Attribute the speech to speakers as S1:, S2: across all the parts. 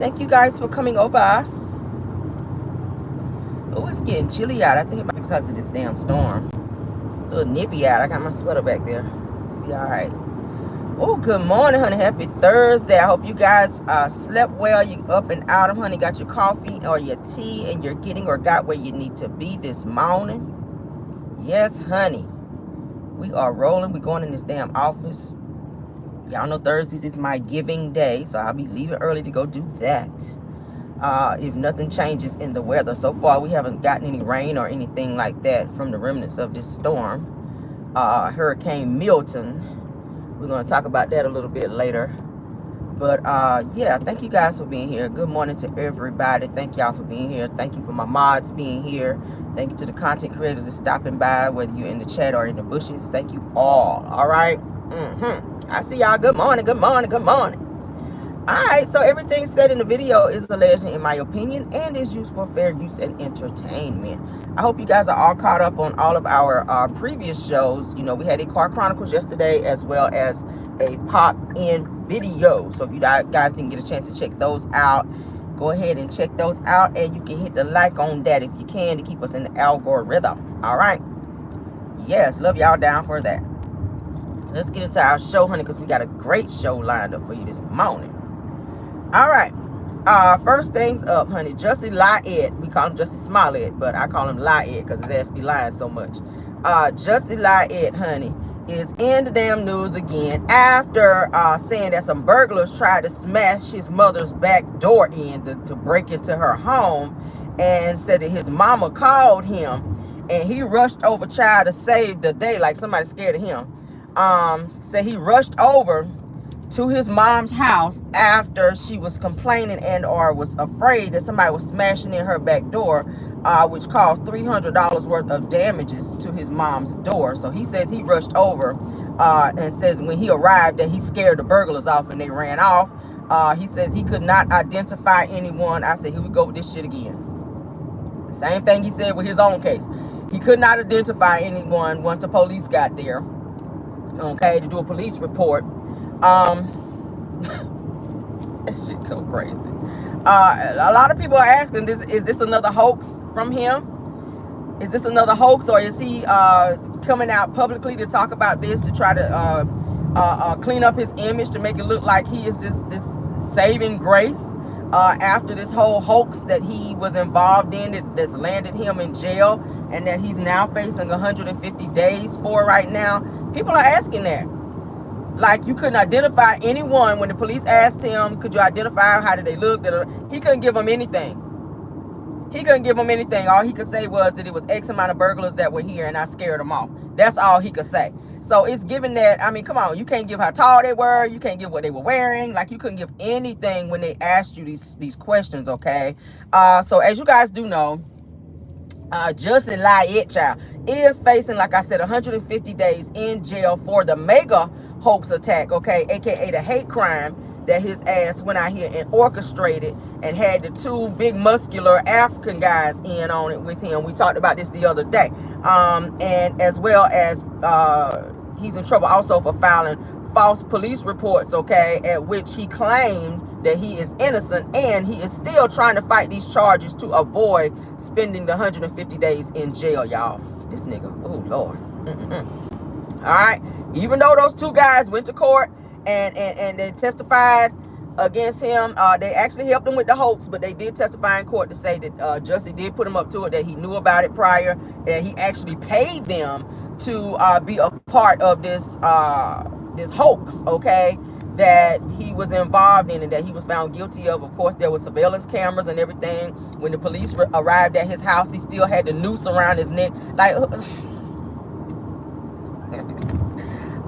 S1: Thank you guys for coming over. Oh, it's getting chilly out. I think it might be because of this damn storm. A little nippy out. I got my sweater back there. Be all right. Oh, good morning, honey. Happy Thursday. I hope you guys slept well. You up and out of, honey. Got your coffee or your tea, and you're getting or got where you need to be this morning. Yes, honey. We are rolling. We're going in this damn office. Y'all know Thursdays is my giving day, so I'll be leaving early to go do that. If nothing changes in the weather. So far, we haven't gotten any rain or anything like that from the remnants of this storm. Hurricane Milton. We're going to talk about that a little bit later. But yeah, thank you guys for being here. Good morning to everybody. Thank y'all for being here. Thank you for my mods being here. Thank you to the content creators that's stopping by, whether you're in the chat or in the bushes. Thank you all. All right. I see y'all. Good morning. Good morning. Good morning. Alright, so everything said in the video is alleged in my opinion and is used for fair use and entertainment. I hope you guys are all caught up on all of our previous shows. You know, we had a Car Chronicles yesterday as well as a pop-in video. So if you guys didn't get a chance to check those out, go ahead and check those out. And you can hit the like on that if you can to keep us in the algorithm. Alright? Yes, love y'all down for that. Let's get into our show, honey, because we got a great show lined up for you this morning. All right. First things up, honey. Jussie Lie-ette. We call him Jussie Smollett, but I call him Lie-ette because his ass be lying so much. Jussie Lie-ette, honey, is in the damn news again after saying that some burglars tried to smash his mother's back door in to break into her home, and said that his mama called him and he rushed over child to save the day, like somebody scared of him. Said he rushed over to his mom's house after she was complaining and or was afraid that somebody was smashing in her back door, which caused $300 worth of damages to his mom's door. So he says he rushed over and says when he arrived that he scared the burglars off and they ran off. He says he could not identify anyone. I said, here we go with this shit again. Same thing he said with his own case. He could not identify anyone once the police got there, okay, to do a police report. That shit so crazy. A lot of people are asking, is this another hoax from him? Is this another hoax, or is he coming out publicly to talk about this to try to clean up his image, to make it look like he is just this saving grace after this whole hoax that he was involved in that's landed him in jail and that he's now facing 150 days for right now? People are asking that. Like, you couldn't identify anyone when the police asked him, could you identify, how did they look? He couldn't give them anything. He couldn't give them anything. All he could say was that it was X amount of burglars that were here and I scared them off. That's all he could say. So it's given that, I mean, come on, you can't give how tall they were. You can't give what they were wearing. Like, you couldn't give anything when they asked you these questions, okay? So as you guys do know, Jussie Lie-ette, child, is facing, like I said, 150 days in jail for the mega hoax attack, okay, aka the hate crime that his ass went out here and orchestrated and had the two big muscular African guys in on it with him. We talked about this the other day. And as well as he's in trouble also for filing false police reports, okay, at which he claimed that he is innocent, and he is still trying to fight these charges to avoid spending the 150 days in jail, y'all. This nigga, oh Lord. All right, even though those two guys went to court and they testified against him, they actually helped him with the hoax, but they did testify in court to say that Jussie did put him up to it, that he knew about it prior, and he actually paid them to be a part of this this hoax, okay, that he was involved in and that he was found guilty of. Of course, there was surveillance cameras and everything. When the police arrived at his house, he still had the noose around his neck. Like,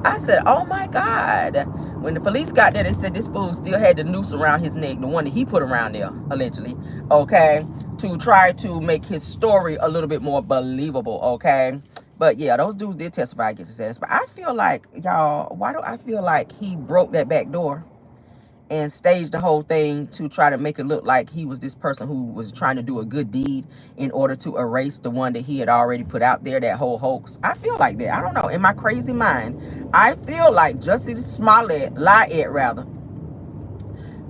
S1: I said, oh my God. When the police got there, they said this fool still had the noose around his neck, the one that he put around there, allegedly, okay, to try to make his story a little bit more believable, okay? But yeah, those dudes did testify against his ass. But I feel like, y'all, why do I feel like he broke that back door and staged the whole thing to try to make it look like he was this person who was trying to do a good deed in order to erase the one that he had already put out there, that whole hoax? I feel like that. I don't know. In my crazy mind, I feel like Jussie Lie-ette, rather,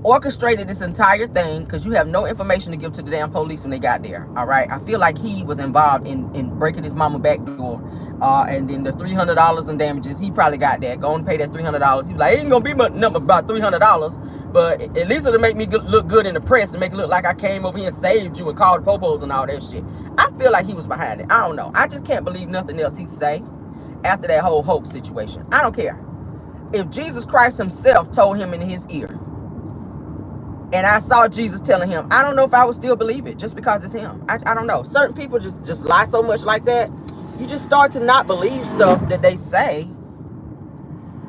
S1: orchestrated this entire thing, because you have no information to give to the damn police when they got there. All right, I feel like he was involved in breaking his mama back door, and then the $300 in damages, he probably got that. Go and pay that $300. He was like, it ain't gonna be much number about $300, but at least it'll make me look good in the press, to make it look like I came over here and saved you and called the popos and all that shit. I feel like he was behind it. I don't know, I just can't believe nothing else he say after that whole hoax situation. I don't care if Jesus Christ himself told him in his ear, and I saw Jesus telling him, I don't know if I would still believe it just because it's him. I don't know. Certain people just lie so much like that. You just start to not believe stuff that they say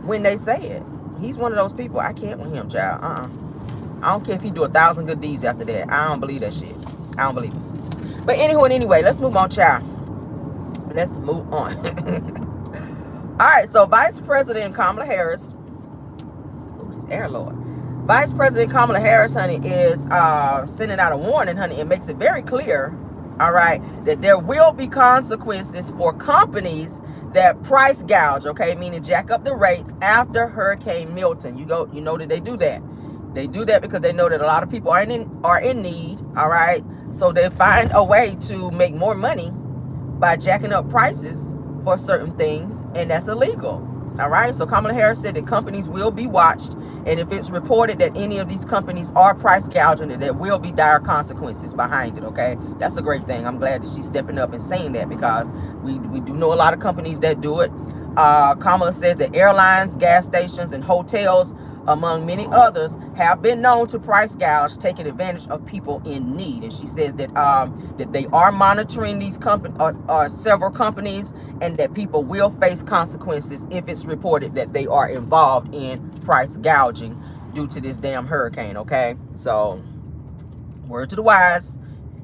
S1: when they say it. He's one of those people. I can't with him, child. I don't care if he do 1,000 good deeds after that. I don't believe that shit. I don't believe it. But anywho and anyway, let's move on, child. Let's move on. All right, so Vice President Kamala Harris. Oh, this air lord. Vice President Kamala Harris, honey, is sending out a warning, honey. It makes it very clear, all right, that there will be consequences for companies that price gouge, okay, meaning jack up the rates after Hurricane Milton. You know that they do that. They do that because they know that a lot of people are in need, all right? So they find a way to make more money by jacking up prices for certain things, and that's illegal. All right, so Kamala Harris said that companies will be watched, and if it's reported that any of these companies are price gouging, that there will be dire consequences behind it, okay? That's a great thing. I'm glad that she's stepping up and saying that, because we do know a lot of companies that do it. Kamala says that airlines, gas stations, and hotels, among many others, have been known to price gouge, taking advantage of people in need. And she says that that they are monitoring these companies, or several companies, and that people will face consequences if it's reported that they are involved in price gouging due to this damn hurricane. Okay, so word to the wise.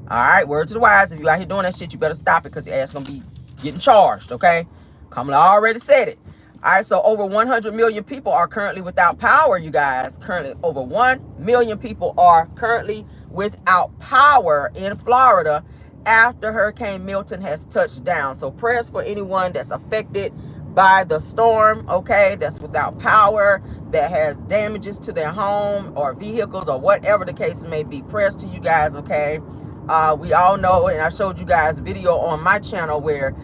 S1: All right, word to the wise. If you out here doing that shit, you better stop it, because your ass gonna be getting charged. Okay, Kamala already said it. All right, so over 100 million people are currently without power, you guys. Currently, over 1 million people are currently without power in Florida after Hurricane Milton has touched down. So prayers for anyone that's affected by the storm, okay, that's without power, that has damages to their home or vehicles or whatever the case may be. Prayers to you guys, okay? We all know, and I showed you guys a video on my channel where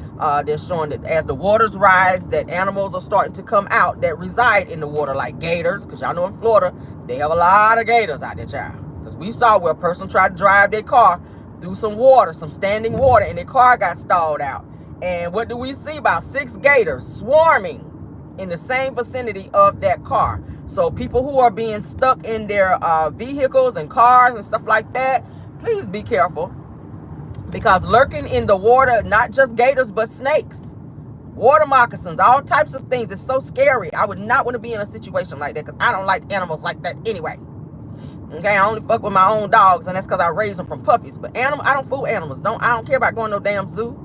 S1: they're showing that as the waters rise, that animals are starting to come out that reside in the water, like gators, because y'all know in Florida, they have a lot of gators out there, child. Because we saw where a person tried to drive their car through some water, some standing water, and their car got stalled out. And what do we see? About 6 gators swarming in the same vicinity of that car. So people who are being stuck in their vehicles and cars and stuff like that, please be careful, because lurking in the water, not just gators, but snakes, water moccasins, all types of things. It's so scary. I would not want to be in a situation like that, because I don't like animals like that anyway. Okay, I only fuck with my own dogs, and that's because I raised them from puppies. But I don't fool animals. I don't care about going to no damn zoo.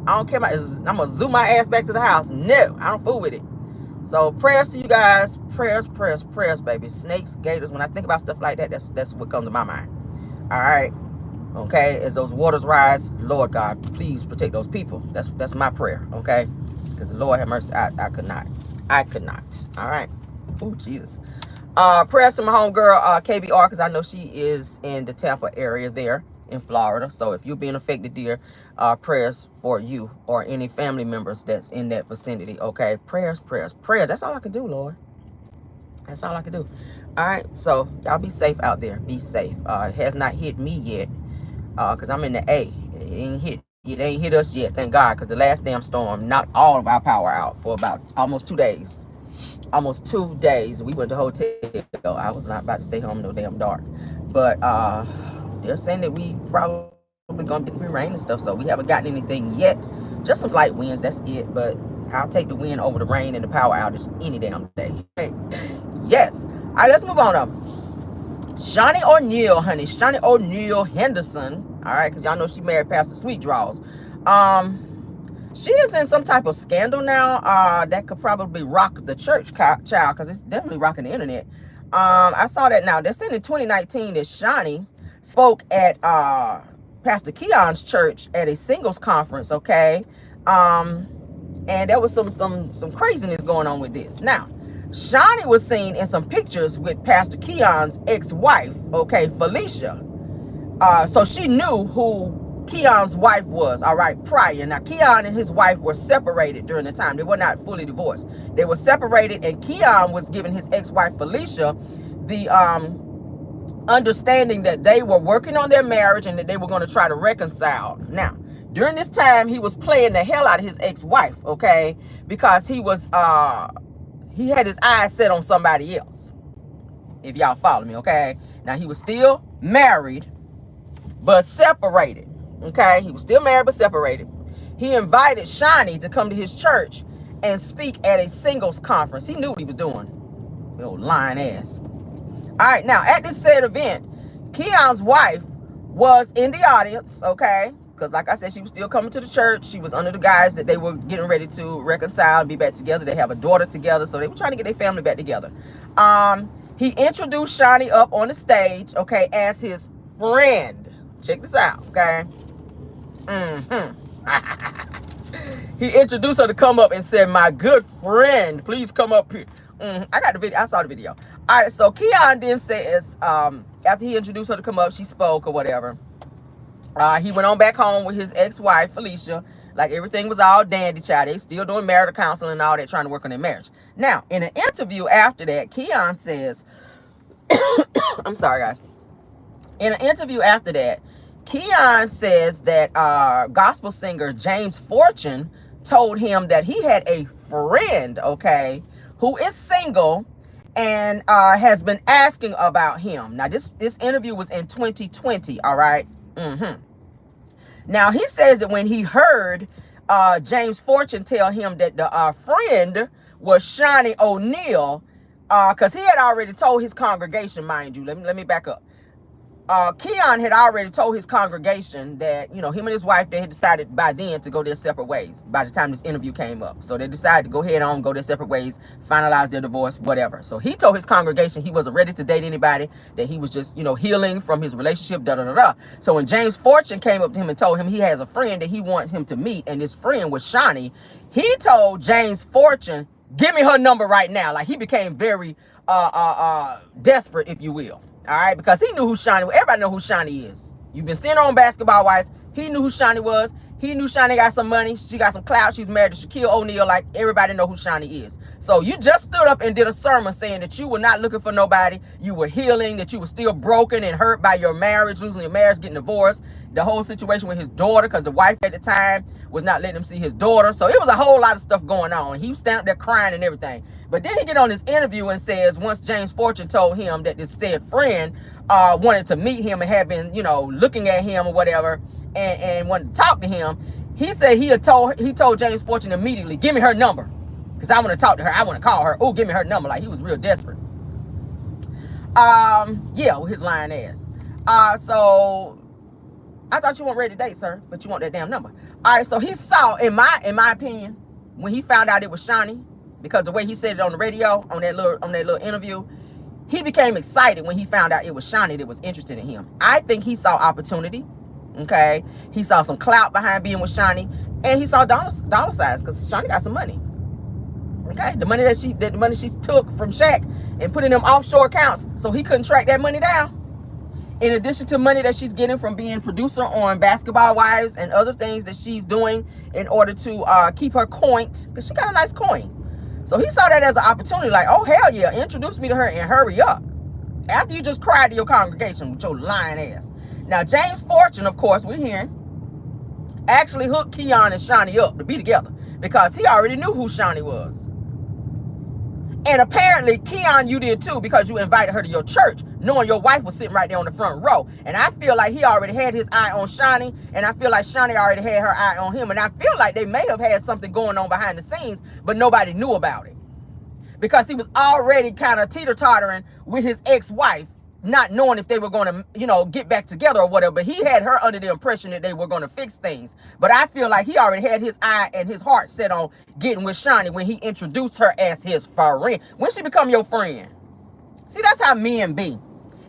S1: I don't care about, I'm going to zoo my ass back to the house. No, I don't fool with it. So prayers to you guys. Prayers, prayers, prayers, baby. Snakes, gators. When I think about stuff like that, that's what comes to my mind. All right. Okay, as those waters rise, Lord God, please protect those people. That's my prayer, okay? Because the Lord have mercy, I could not. All right. Oh, Jesus. Prayers to my homegirl, KBR, because I know she is in the Tampa area there in Florida. So if you're being affected, dear, prayers for you or any family members that's in that vicinity, okay? Prayers, prayers, prayers. That's all I can do, Lord. That's all I can do. All right, so y'all be safe out there. Be safe. It has not hit me yet, because I'm in the A. It ain't hit us yet, thank God, because the last damn storm knocked all of our power out for about almost 2 days. Almost 2 days. We went to hotel. I was not about to stay home no damn dark. But they're saying that we probably gonna get free rain and stuff, so we haven't gotten anything yet. Just some light winds, that's it. But I'll take the wind over the rain and the power outage any damn day. Yes. All right, let's move on up. Shaunie O'Neal, honey. Shaunie O'Neal Henderson. All right, because y'all know she married Pastor Sweet Draws. She is in some type of scandal now that could probably rock the church, child, because it's definitely rocking the internet. I saw that now. They're saying in 2019 that Shaunie spoke at Pastor Keon's church at a singles conference, okay? And there was some craziness going on with this. Now, Shaunie was seen in some pictures with Pastor Keon's ex-wife, okay, Felicia. So she knew who Keon's wife was, all right, prior. Now, Keon and his wife were separated during the time. They were not fully divorced. They were separated, and Keon was giving his ex-wife Felicia the understanding that they were working on their marriage and that they were going to try to reconcile. Now, during this time, he was playing the hell out of his ex-wife, okay, because he was he had his eyes set on somebody else, if y'all follow me, okay? Now, he was still married, but separated, okay? He was still married, but separated. He invited Shaunie to come to his church and speak at a singles conference. He knew what he was doing, you know, lying ass. All right, now, at this said event, Keon's wife was in the audience, okay? Because like I said, she was still coming to the church. She was under the guise that they were getting ready to reconcile and be back together. They have a daughter together, so they were trying to get their family back together. He introduced Shaunie up on the stage, okay, as his friend. Check this out, okay? He introduced her to come up and said, "My good friend, please come up here." I got the video. I saw the video. All right, so Keon then says, after he introduced her to come up, she spoke or whatever. He went on back home with his ex-wife, Felicia. Like everything was all dandy, child. They still doing marital counseling and all that, trying to work on their marriage. Now, in an interview after that, Keon says, I'm sorry, guys. In an interview after that, Keon says that gospel singer James Fortune told him that he had a friend, okay, who is single and has been asking about him. Now, this interview was in 2020, all right? Now, he says that when he heard James Fortune tell him that the friend was Shaunie O'Neal, because he had already told his congregation, mind you, let me back up. Keon had already told his congregation that, you know, him and his wife, they had decided by then to go their separate ways by the time this interview came up. So they decided to go ahead on, go their separate ways, finalize their divorce, whatever. So he told his congregation he wasn't ready to date anybody, that he was just, you know, healing from his relationship, da-da-da-da. So when James Fortune came up to him and told him he has a friend that he wants him to meet, and this friend was Shaunie, he told James Fortune, "Give me her number right now." Like, he became very desperate, if you will. All right, because he knew who Shaunie was. Everybody know who Shaunie is. You've been seeing her on Basketball Wives. He knew who Shaunie was. He knew Shaunie got some money. She got some clout. She's married to Shaquille O'Neal. Like, everybody know who Shaunie is. So you just stood up and did a sermon saying that you were not looking for nobody. You were healing, that you were still broken and hurt by your marriage, losing your marriage, getting divorced. The whole situation with his daughter, because the wife at the time was not letting him see his daughter. So it was a whole lot of stuff going on. He was standing up there crying and everything. But then he get on this interview and says, once James Fortune told him that this said friend wanted to meet him and had been, you know, looking at him or whatever, and wanted to talk to him, he said he told James Fortune immediately, "Give me her number, because I want to talk to her. I want to call her. Oh, give me her number." Like, he was real desperate. Yeah, with his lying ass. So I thought you weren't ready to date, sir, but you want that damn number. All right, so he saw, in my opinion, when he found out it was Shaunie, because the way he said it on the radio, on that little interview, he became excited when he found out it was Shaunie that was interested in him. I think he saw opportunity, okay? He saw some clout behind being with Shaunie, and he saw dollar signs, because Shaunie got some money, okay? The money that she took from Shaq and put in them offshore accounts, so he couldn't track that money down. In addition to money that she's getting from being producer on Basketball Wives and other things that she's doing in order to keep her coined, because she got a nice coin. So he saw that as an opportunity, like, oh, hell yeah, introduce me to her and hurry up. After you just cried to your congregation with your lying ass. Now, James Fortune, of course, we're hearing, actually hooked Keon and Shaunie up to be together, because he already knew who Shaunie was. And apparently, Keon, you did too, because you invited her to your church, knowing your wife was sitting right there on the front row. And I feel like he already had his eye on Shaunie, and I feel like Shaunie already had her eye on him. And I feel like they may have had something going on behind the scenes, but nobody knew about it, because he was already kind of teeter-tottering with his ex-wife, not knowing if they were going to, you know, get back together or whatever. But he had her under the impression that they were going to fix things. But I feel like he already had his eye and his heart set on getting with Shaunie when he introduced her as his friend. When she become your friend? See, that's how men be.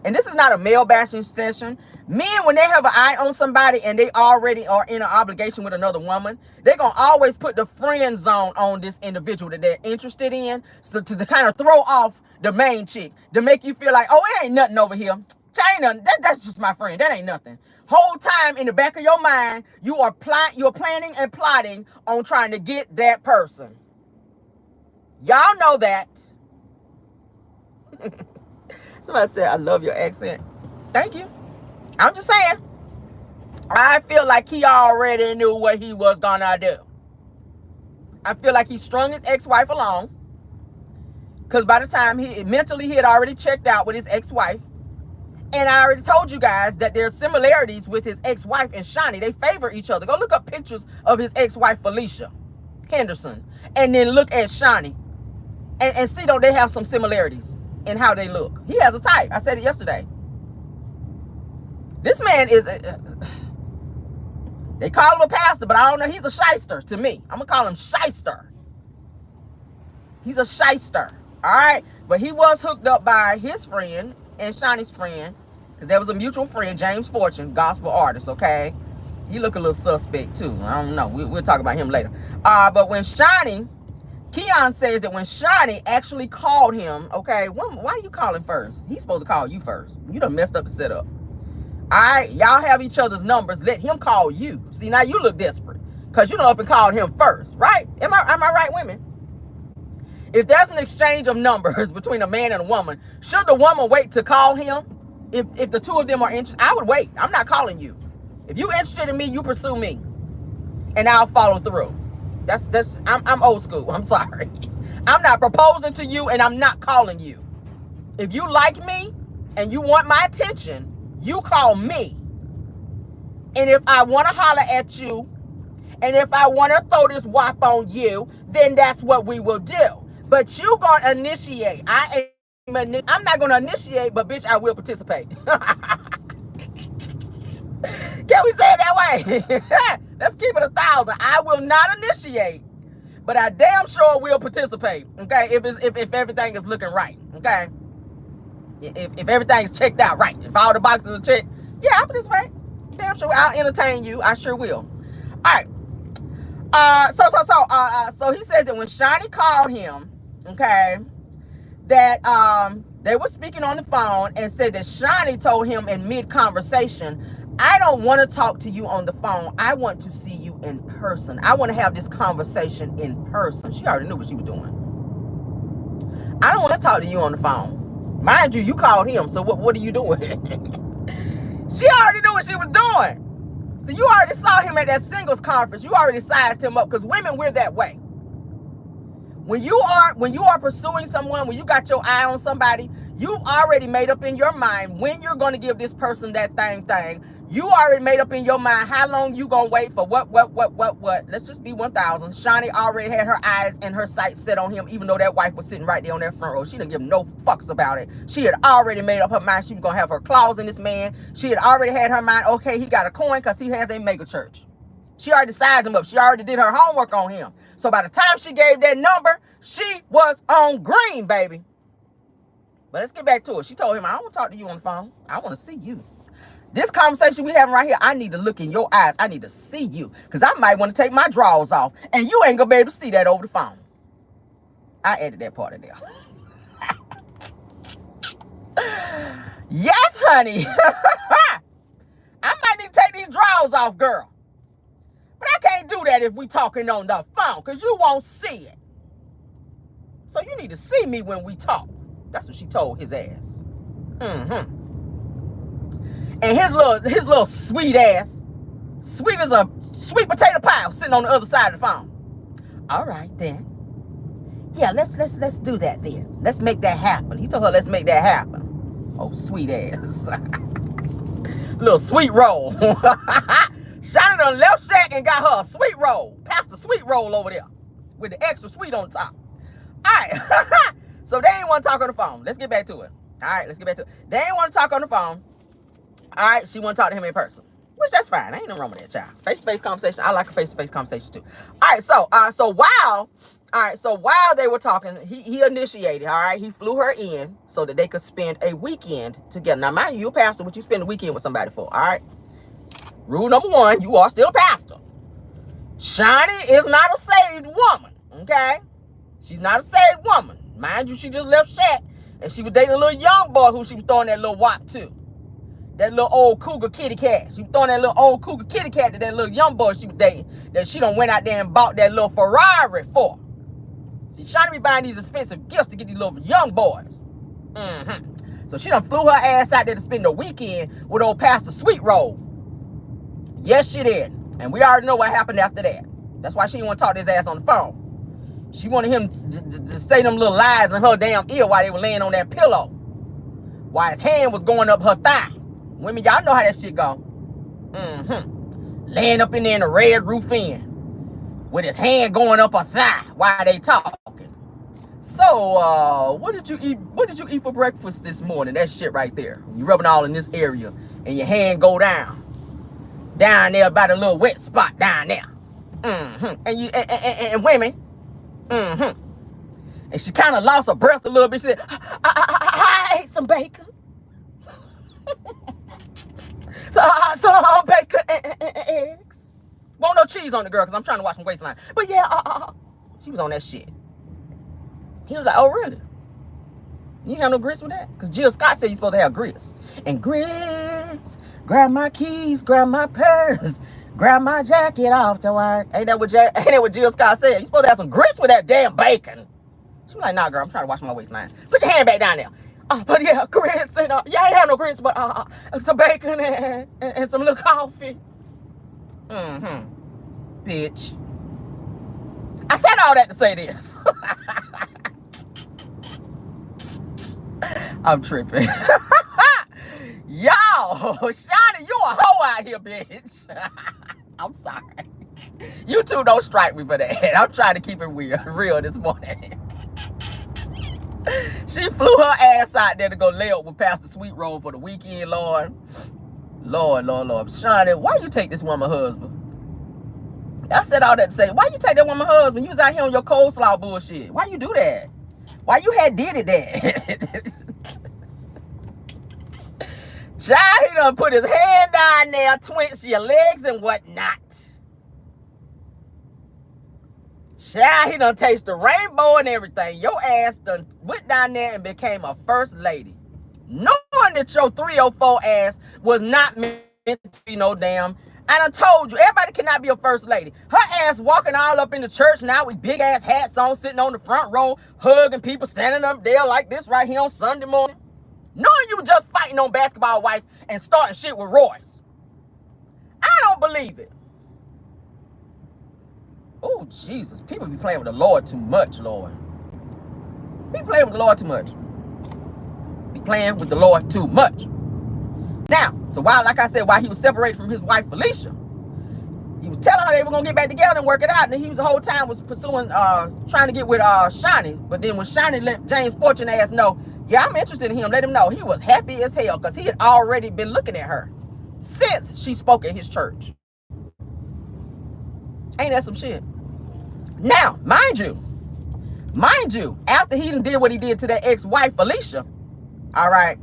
S1: and this is not a male bashing session. Men, when they have an eye on somebody and they already are in an obligation with another woman, they're going to always put the friend zone on this individual that they're interested in, so to kind of throw off the main chick, to make you feel like, oh, it ain't nothing over here. China, that's just my friend. That ain't nothing. Whole time in the back of your mind, you're planning and plotting on trying to get that person. Y'all know that. Somebody said, I love your accent. Thank you. I'm just saying. I feel like he already knew what he was gonna do. I feel like he strung his ex-wife along. Because by the time he had already checked out with his ex-wife. And I already told you guys that there's similarities with his ex-wife and Shaunie. They favor each other. Go look up pictures of his ex-wife, Felicia Henderson. And then look at Shaunie. And see, don't they have some similarities in how they look? He has a type. I said it yesterday. This man is... they call him a pastor, but I don't know. He's a shyster to me. I'm going to call him shyster. He's a shyster. All right? But he was hooked up by his friend and Shaunie's friend, because there was a mutual friend, James Fortune, gospel artist, okay? He look a little suspect too. I don't know. We'll talk about him later. But when Shaunie, Keon says that when Shaunie actually called him, okay, why do you call him first? He's supposed to call you first. You done messed up the setup. All right? Y'all have each other's numbers. Let him call you. See, now you look desperate because you done up and called him first, right? Am I right, women? If there's an exchange of numbers between a man and a woman, should the woman wait to call him? If the two of them are interested, I would wait. I'm not calling you. If you're interested in me, you pursue me, and I'll follow through. I'm old school. I'm sorry. I'm not proposing to you, and I'm not calling you. If you like me and you want my attention, you call me. And if I want to holler at you, and if I want to throw this whop on you, then that's what we will do. But you gonna initiate. I'm not gonna initiate, but bitch, I will participate. Can we say it that way? Let's keep it 1,000. I will not initiate, but I damn sure will participate. Okay, if everything is looking right. Okay, if everything's checked out right, if all the boxes are checked, yeah, I'll participate. Damn sure I'll entertain you. I sure will. All right. So he says that when Shaunie called him, okay, that they were speaking on the phone and said that Shaunie told him in mid-conversation, I don't want to talk to you on the phone. I want to see you in person. I want to have this conversation in person. She already knew what she was doing. I don't want to talk to you on the phone. Mind you, you called him, so what are you doing? She already knew what she was doing. So you already saw him at that singles conference. You already sized him up, because women, we're that way. When you are pursuing someone, when you got your eye on somebody, you've already made up in your mind when you're going to give this person that thing. You already made up in your mind how long you going to wait for what. Let's just be 1,000. Shaunie already had her eyes and her sights set on him, even though that wife was sitting right there on that front row. She didn't give no fucks about it. She had already made up her mind she was going to have her claws in this man. She had already had her mind, okay, he got a coin because he has a mega church. She already sized him up. She already did her homework on him. So by the time she gave that number, she was on green, baby. But let's get back to it. She told him, I don't want to talk to you on the phone. I want to see you. This conversation we having right here, I need to look in your eyes. I need to see you. Because I might want to take my drawers off. And you ain't going to be able to see that over the phone. I added that part in there. Yes, honey. I might need to take these drawers off, girl. But I can't do that if we talking on the phone, because you won't see it. So you need to see me when we talk. That's what she told his ass. Mm-hmm. And his little sweet ass, sweet as a sweet potato pie, sitting on the other side of the phone. All right, then. Yeah, let's do that then. Let's make that happen. He told her, let's make that happen. Oh, sweet ass. Little sweet roll. Shaunie done left shack and got her a sweet roll. Pastor sweet roll over there with the extra sweet on top. All right. So they ain't want to talk on the phone. Let's get back to it. All right, let's get back to it. They ain't want to talk on the phone. All right, she want to talk to him in person. Which that's fine. Ain't no wrong with that, child. Face-to-face conversation. I like a face-to-face conversation too. All right, so while they were talking, he initiated, all right? He flew her in so that they could spend a weekend together. Now, mind you, you're a pastor. What you spend a weekend with somebody for, all right? Rule number one, you are still a pastor. Shaunie is not a saved woman, okay? She's not a saved woman. Mind you, she just left Shaq, and she was dating a little young boy who she was throwing that little wop to. That little old cougar kitty cat. She was throwing that little old cougar kitty cat to that little young boy she was dating. That she done went out there and bought that little Ferrari for. See, Shaunie be buying these expensive gifts to get these little young boys. So she done flew her ass out there to spend the weekend with old Pastor Sweet Roll. Yes, she did. And we already know what happened after that. That's why she didn't want to talk to his ass on the phone. She wanted him to say them little lies in her damn ear while they were laying on that pillow. While his hand was going up her thigh. Women, y'all know how that shit go. Laying up in there in the red roof inn with his hand going up her thigh while they talking. So, what did you eat? What did you eat for breakfast this morning? That shit right there. You rubbing all in this area and your hand go down there by the little wet spot down there. And you and women. And she kind of lost her breath a little bit. She said, I ate some bacon. Some bacon and eggs. Won't no cheese on the girl because I'm trying to watch my waistline. But yeah, she was on that shit. He was like, oh, really? You have no grits with that? Because Jill Scott said you're supposed to have grits. And grits, grab my keys, grab my purse, grab my jacket off to work. Ain't that what Jill Scott said? You're supposed to have some grits with that damn bacon. She was like, nah, girl, I'm trying to watch my waistline. Put your hand back down there. But yeah, grits and yeah, I ain't have no grits, but some bacon and some little coffee. Bitch. I said all that to say this. I'm tripping. Y'all, Shaunie, you a hoe out here, bitch. I'm sorry. You two don't strike me for that. I'm trying to keep it real this morning. She flew her ass out there to go lay up with Pastor Sweet Roll for the weekend, Lord. Lord. Shaunie, why you take this woman husband? I said all that to say, why you take that woman husband? You was out here on your coleslaw bullshit. Why you do that? Why you did it that? Child, he done put his hand down there, twitch your legs and whatnot. Child, he done taste the rainbow and everything. Your ass done went down there and became a first lady. Knowing that your 304 ass was not meant to be no damn. I done told you, everybody cannot be a first lady. Her ass walking all up in the church now with big ass hats on, sitting on the front row, hugging people, standing up there like this right here on Sunday morning. Knowing you were just fighting on basketball wives and starting shit with Royce. I don't believe it. Oh, Jesus. People be playing with the Lord too much, Lord. Be playing with the Lord too much. Be playing with the Lord too much. Now, so while he was separated from his wife, Felicia, he was telling her they were going to get back together and work it out. And he was the whole time was pursuing, trying to get with Shaunie. But then when Shaunie let James Fortune ass know, yeah, I'm interested in him, let him know, he was happy as hell because he had already been looking at her since she spoke at his church. Ain't that some shit? Now, mind you, after he did what he did to that ex-wife, Felicia, all right,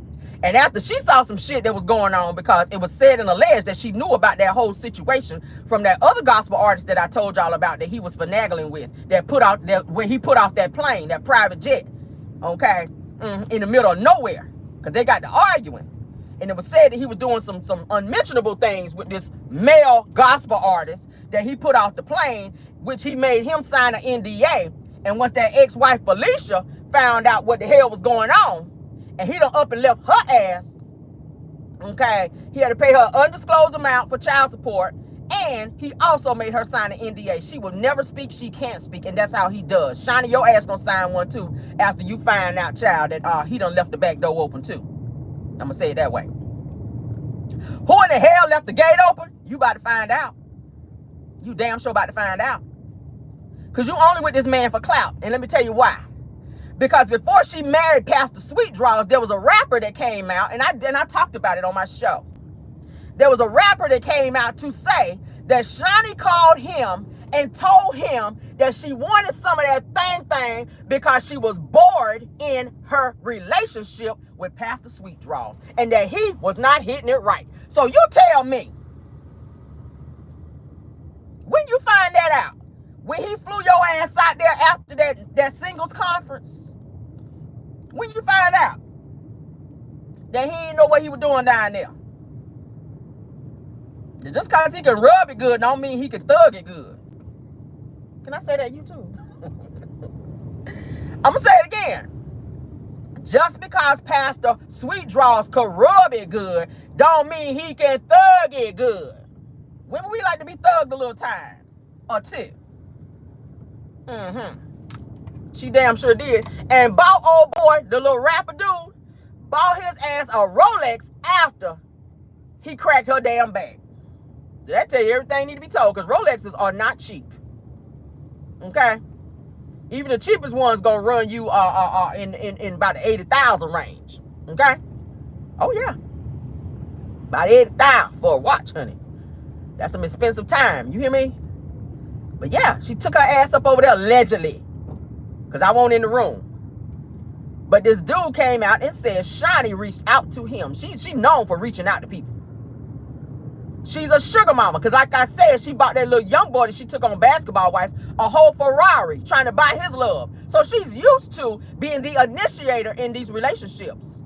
S1: and after she saw some shit that was going on because it was said and alleged that she knew about that whole situation from that other gospel artist that I told y'all about that he was finagling with, when he put off that plane, that private jet, okay, in the middle of nowhere, because they got to arguing. And it was said that he was doing some unmentionable things with this male gospel artist that he put off the plane, which he made him sign an NDA. And once that ex-wife Felicia found out what the hell was going on, and he done up and left her ass, okay, he had to pay her an undisclosed amount for child support, and he also made her sign an NDA. She will never speak, she can't speak, and that's how he does. Shaunie, your ass gonna sign one too after you find out, child, that he done left the back door open too. I'm gonna say it that way. Who in the hell left the gate open? You about to find out. You damn sure about to find out. Because you only with this man for clout. And let me tell you why. Because before she married Pastor Sweet Draws, there was a rapper that came out, and I talked about it on my show. there was a rapper that came out to say that Shaunie called him and told him that she wanted some of that thing because she was bored in her relationship with Pastor Sweet Draws and that he was not hitting it right. So you tell me, when you find that out, when he flew your ass out there after that singles conference, when you find out that he didn't know what he was doing down there. Just because he can rub it good don't mean he can thug it good. Can I say that you too? I'm going to say it again. Just because Pastor Sweet Draws can rub it good don't mean he can thug it good. Women, we like to be thugged a little time or two. She damn sure did. And bought old boy, the little rapper dude, bought his ass a Rolex after he cracked her damn back. Did that tell you everything need to be told? Because Rolexes are not cheap. Okay? Even the cheapest one's gonna run you in about the 80,000 range. Okay? Oh yeah. About 80,000 for a watch, honey. That's some expensive time. You hear me? But yeah, she took her ass up over there allegedly. Because I wasn't in the room. But this dude came out and said Shaunie reached out to him. She's known for reaching out to people. She's a sugar mama. Because like I said, she bought that little young boy that she took on Basketball Wives a whole Ferrari trying to buy his love. So she's used to being the initiator in these relationships.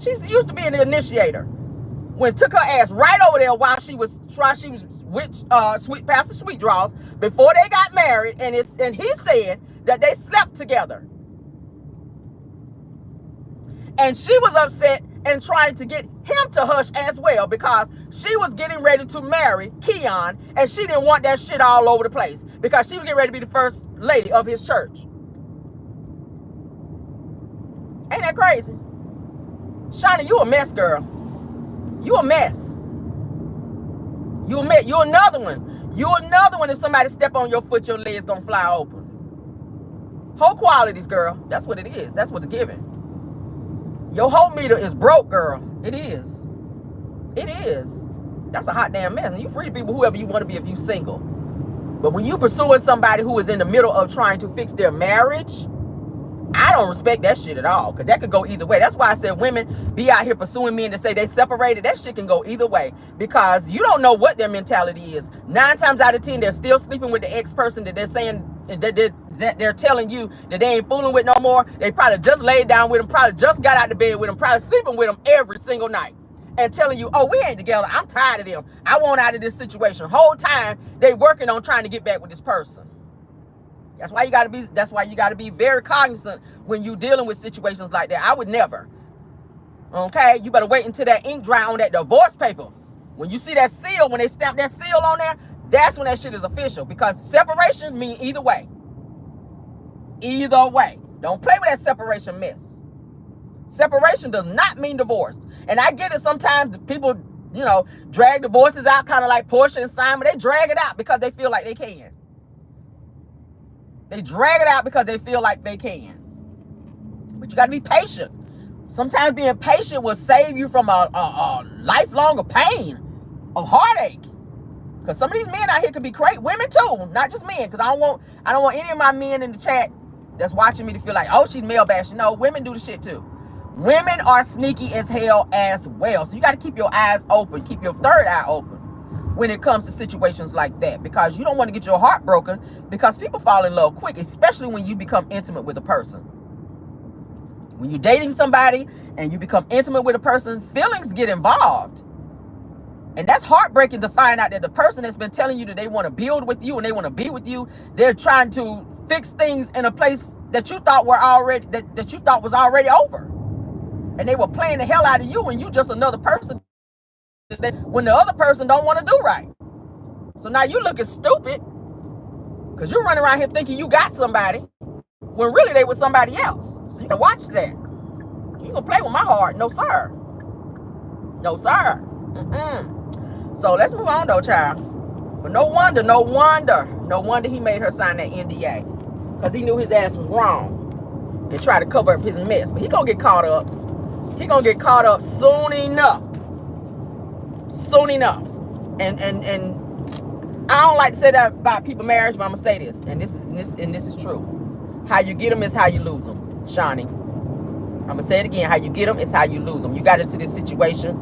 S1: She's used to being the initiator. When took her ass right over there while she was with Pastor Sweet Draws before they got married, and he said that they slept together. And she was upset and trying to get him to hush as well because she was getting ready to marry Keon and she didn't want that shit all over the place because she was getting ready to be the first lady of his church. Ain't that crazy? Shaunie, you a mess, girl. You a mess. You a mess. You another one. You another one. If somebody step on your foot, your leg's gonna fly open. Whole qualities, girl. That's what it is. That's what's given. Your whole meter is broke, girl. It is. It is. That's a hot damn mess. And you free to be whoever you want to be if you single. But when you pursuing somebody who is in the middle of trying to fix their marriage, I don't respect that shit at all. Because that could go either way. That's why I said women be out here pursuing men to say they separated. That shit can go either way. Because you don't know what their mentality is. 9 times out of 10, they're still sleeping with the ex-person that they're saying that they're telling you that they ain't fooling with no more. They probably just laid down with them, probably just got out of bed with them, probably sleeping with them every single night and telling you, oh, we ain't together. I'm tired of them. I want out of this situation. Whole time they working on trying to get back with this person. That's why you gotta be very cognizant when you dealing with situations like that. I would never. Okay? You better wait until that ink dry on that divorce paper. When you see that seal, when they stamp that seal on there, that's when that shit is official. Because separation means either way. Either way. Don't play with that separation mess. Separation does not mean divorce. And I get it, sometimes people, drag divorces out kind of like Portia and Simon. They drag it out because they feel like they can. They drag it out because they feel like they can. But you got to be patient. Sometimes being patient will save you from a lifelong of pain, of heartache. Because some of these men out here can be great. Women too, not just men. Because I don't want any of my men in the chat that's watching me to feel like, oh, she's male bashing. No, women do the shit too. Women are sneaky as hell as well. So you got to keep your eyes open. Keep your third eye open when it comes to situations like that. Because you don't want to get your heart broken. Because people fall in love quick. Especially when you become intimate with a person. When you're dating somebody and you become intimate with a person, feelings get involved. And that's heartbreaking to find out that the person that's been telling you that they want to build with you and they want to be with you, they're trying to fix things in a place that you thought were already that you thought was already over. And they were playing the hell out of you and you just another person when the other person don't want to do right. So now you looking stupid because you're running around here thinking you got somebody when really they were somebody else. So you can watch that. You gonna play with my heart? No, sir. No, sir. So let's move on though, child. But no wonder he made her sign that NDA. Because he knew his ass was wrong and tried to cover up his mess. But he gonna get caught up. He gonna get caught up soon enough. Soon enough. And I don't like to say that about people marriage, but I'm gonna say this, and this is true. How you get them is how you lose them, Shaunie. I'm gonna say it again. How you get them is how you lose them. You got into this situation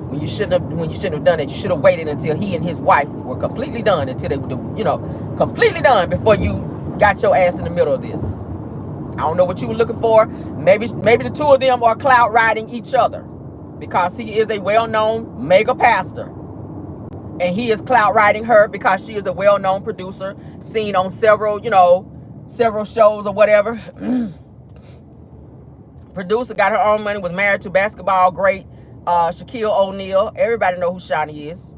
S1: when you shouldn't have done it. You should have waited until he and his wife were completely done, until they were, completely done before you got your ass in the middle of this. I don't know what you were looking for. Maybe the two of them are clout riding each other, because he is a well-known mega pastor, and he is clout riding her because she is a well-known producer, seen on several shows or whatever. Producer, got her own money, was married to basketball great Shaquille O'Neal. Everybody know who Shaunie is.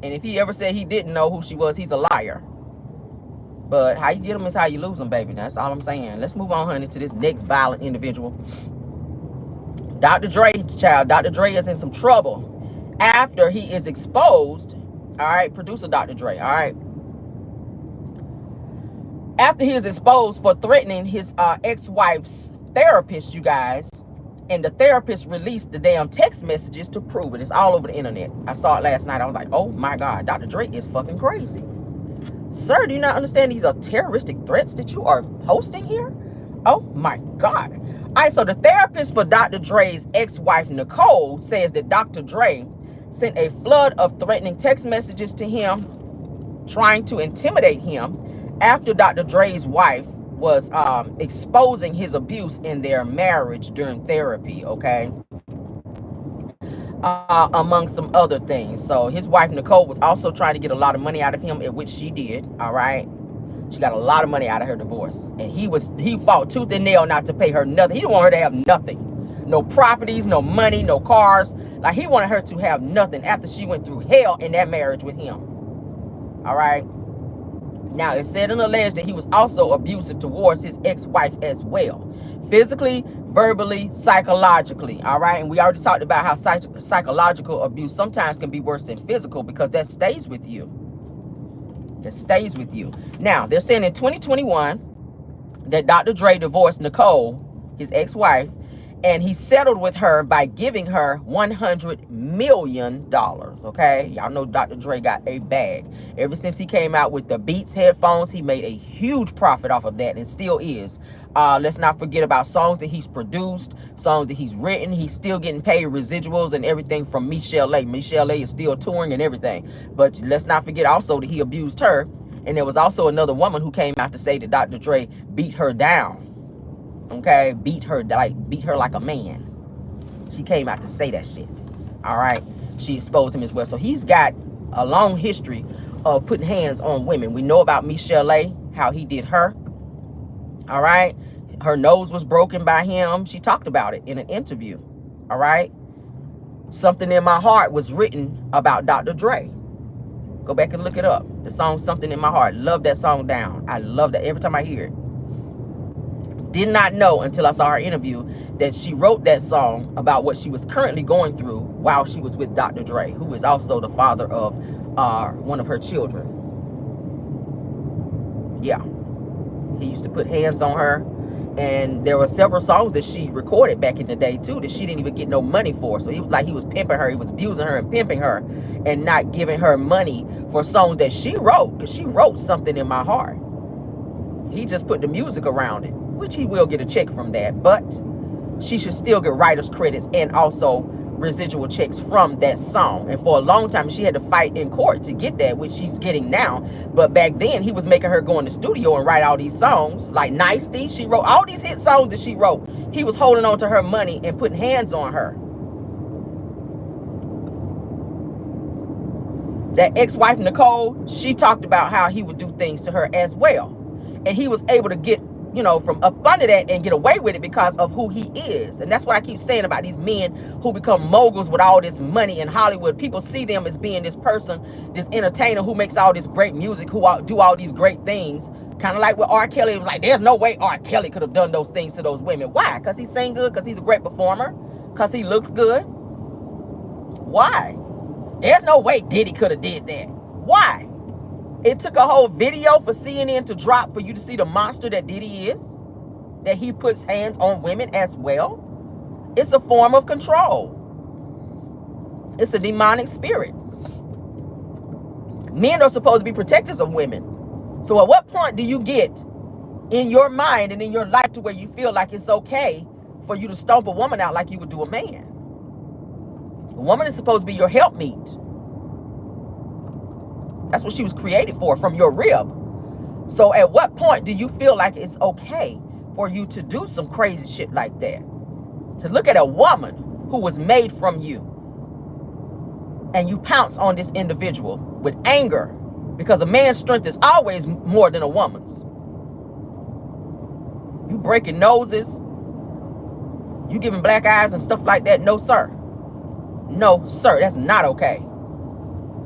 S1: And if he ever said he didn't know who she was, he's a liar. But how you get them is how you lose them, baby. That's all I'm saying. Let's move on, honey, to this next violent individual. Dr. Dre, child. Dr. Dre is in some trouble after he is exposed. All right, producer Dr. Dre, all right. After he is exposed for threatening his ex-wife's therapist, you guys, and the therapist released the damn text messages to prove it. It's all over the internet. I saw it last night. I was like, oh my God, Dr. Dre is fucking crazy. Sir, do you not understand these are terroristic threats that you are posting here? Oh my God. All right, so the therapist for Dr. Dre's ex-wife, Nicole, says that Dr. Dre sent a flood of threatening text messages to him, trying to intimidate him after Dr. Dre's wife was exposing his abuse in their marriage during therapy, okay? Among some other things. So his wife, Nicole, was also trying to get a lot of money out of him, which she did, all right? She got a lot of money out of her divorce. And he fought tooth and nail not to pay her nothing. He didn't want her to have nothing. No properties, no money, no cars. Like, he wanted her to have nothing after she went through hell in that marriage with him. All right? Now, it's said and alleged that he was also abusive towards his ex-wife as well. Physically, verbally, psychologically, all right? And we already talked about how psychological abuse sometimes can be worse than physical, because that stays with you. That stays with you. Now, they're saying in 2021 that Dr. Dre divorced Nicole, his ex-wife, and he settled with her by giving her $100 million, okay? Y'all know Dr. Dre got a bag. Ever since he came out with the Beats headphones, he made a huge profit off of that, and still is. Let's not forget about songs that he's produced, songs that he's written. He's still getting paid residuals and everything from Michelle A. Michelle A. is still touring and everything. But let's not forget also that he abused her. And there was also another woman who came out to say that Dr. Dre beat her down. Okay, beat her like a man. She came out to say that shit. All right, she exposed him as well. So he's got a long history of putting hands on women. We know about Michelle A, how he did her. All right, her nose was broken by him. She talked about it in an interview. All right, Something in My Heart was written about Dr. Dre. Go back and look it up. The song Something in My Heart. Love that song down. I love that every time I hear it. Did not know until I saw her interview that she wrote that song about what she was currently going through while she was with Dr. Dre, who is also the father of one of her children. Yeah. He used to put hands on her. And there were several songs that she recorded back in the day, too, that she didn't even get no money for. So he was like, he was pimping her. He was abusing her and pimping her and not giving her money for songs that she wrote, because she wrote Something in My Heart. He just put the music around it, which he will get a check from that. But she should still get writer's credits and also residual checks from that song. And for a long time, she had to fight in court to get that, which she's getting now. But back then, he was making her go in the studio and write all these songs. Like Nicety, she wrote all these hit songs that she wrote. He was holding on to her money and putting hands on her. That ex-wife, Nicole, she talked about how he would do things to her as well. And he was able to get, from up under that and get away with it because of who he is. And that's what I keep saying about these men who become moguls with all this money in Hollywood. People see them as being this person, this entertainer who makes all this great music, who do all these great things. Kind of like with R. Kelly. It was like, there's no way R. Kelly could have done those things to those women. Why? Because he sang good? Because he's a great performer? Because he looks good? Why? There's no way Diddy could have did that. Why? It took a whole video for CNN to drop for you to see the monster that Diddy is. That he puts hands on women as well. It's a form of control. It's a demonic spirit. Men are supposed to be protectors of women. So at what point do you get in your mind and in your life to where you feel like it's okay for you to stomp a woman out like you would do a man? A woman is supposed to be your helpmeet. That's what she was created for, from your rib. So at what point do you feel like it's okay for you to do some crazy shit like that? To look at a woman who was made from you and you pounce on this individual with anger, because a man's strength is always more than a woman's. You breaking noses, you giving black eyes and stuff like that. No, sir. No, sir. That's not okay.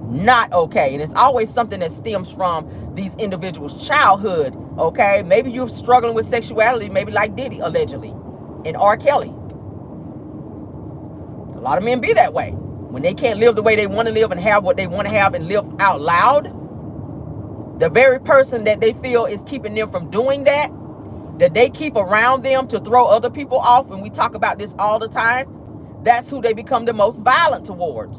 S1: Not okay. And it's always something that stems from these individuals' childhood. Okay. Maybe you're struggling with sexuality, maybe like Diddy, allegedly, and R. Kelly. A lot of men be that way. When they can't live the way they want to live and have what they want to have and live out loud, the very person that they feel is keeping them from doing that, that they keep around them to throw other people off, and we talk about this all the time, that's who they become the most violent towards.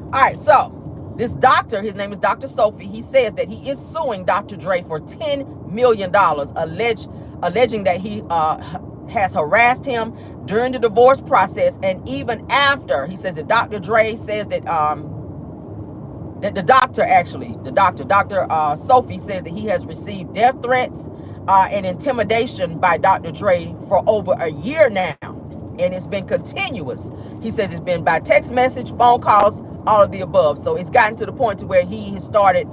S1: All right, so this doctor, his name is Dr. Sophie, he says that he is suing Dr. Dre for $10 million, alleging that he has harassed him during the divorce process, and even after. He says that Dr. Dre says that Dr. Sophie says that he has received death threats and intimidation by Dr. Dre for over a year now, and it's been continuous. He says it's been by text message, phone calls, all of the above. So it's gotten to the point to where he has started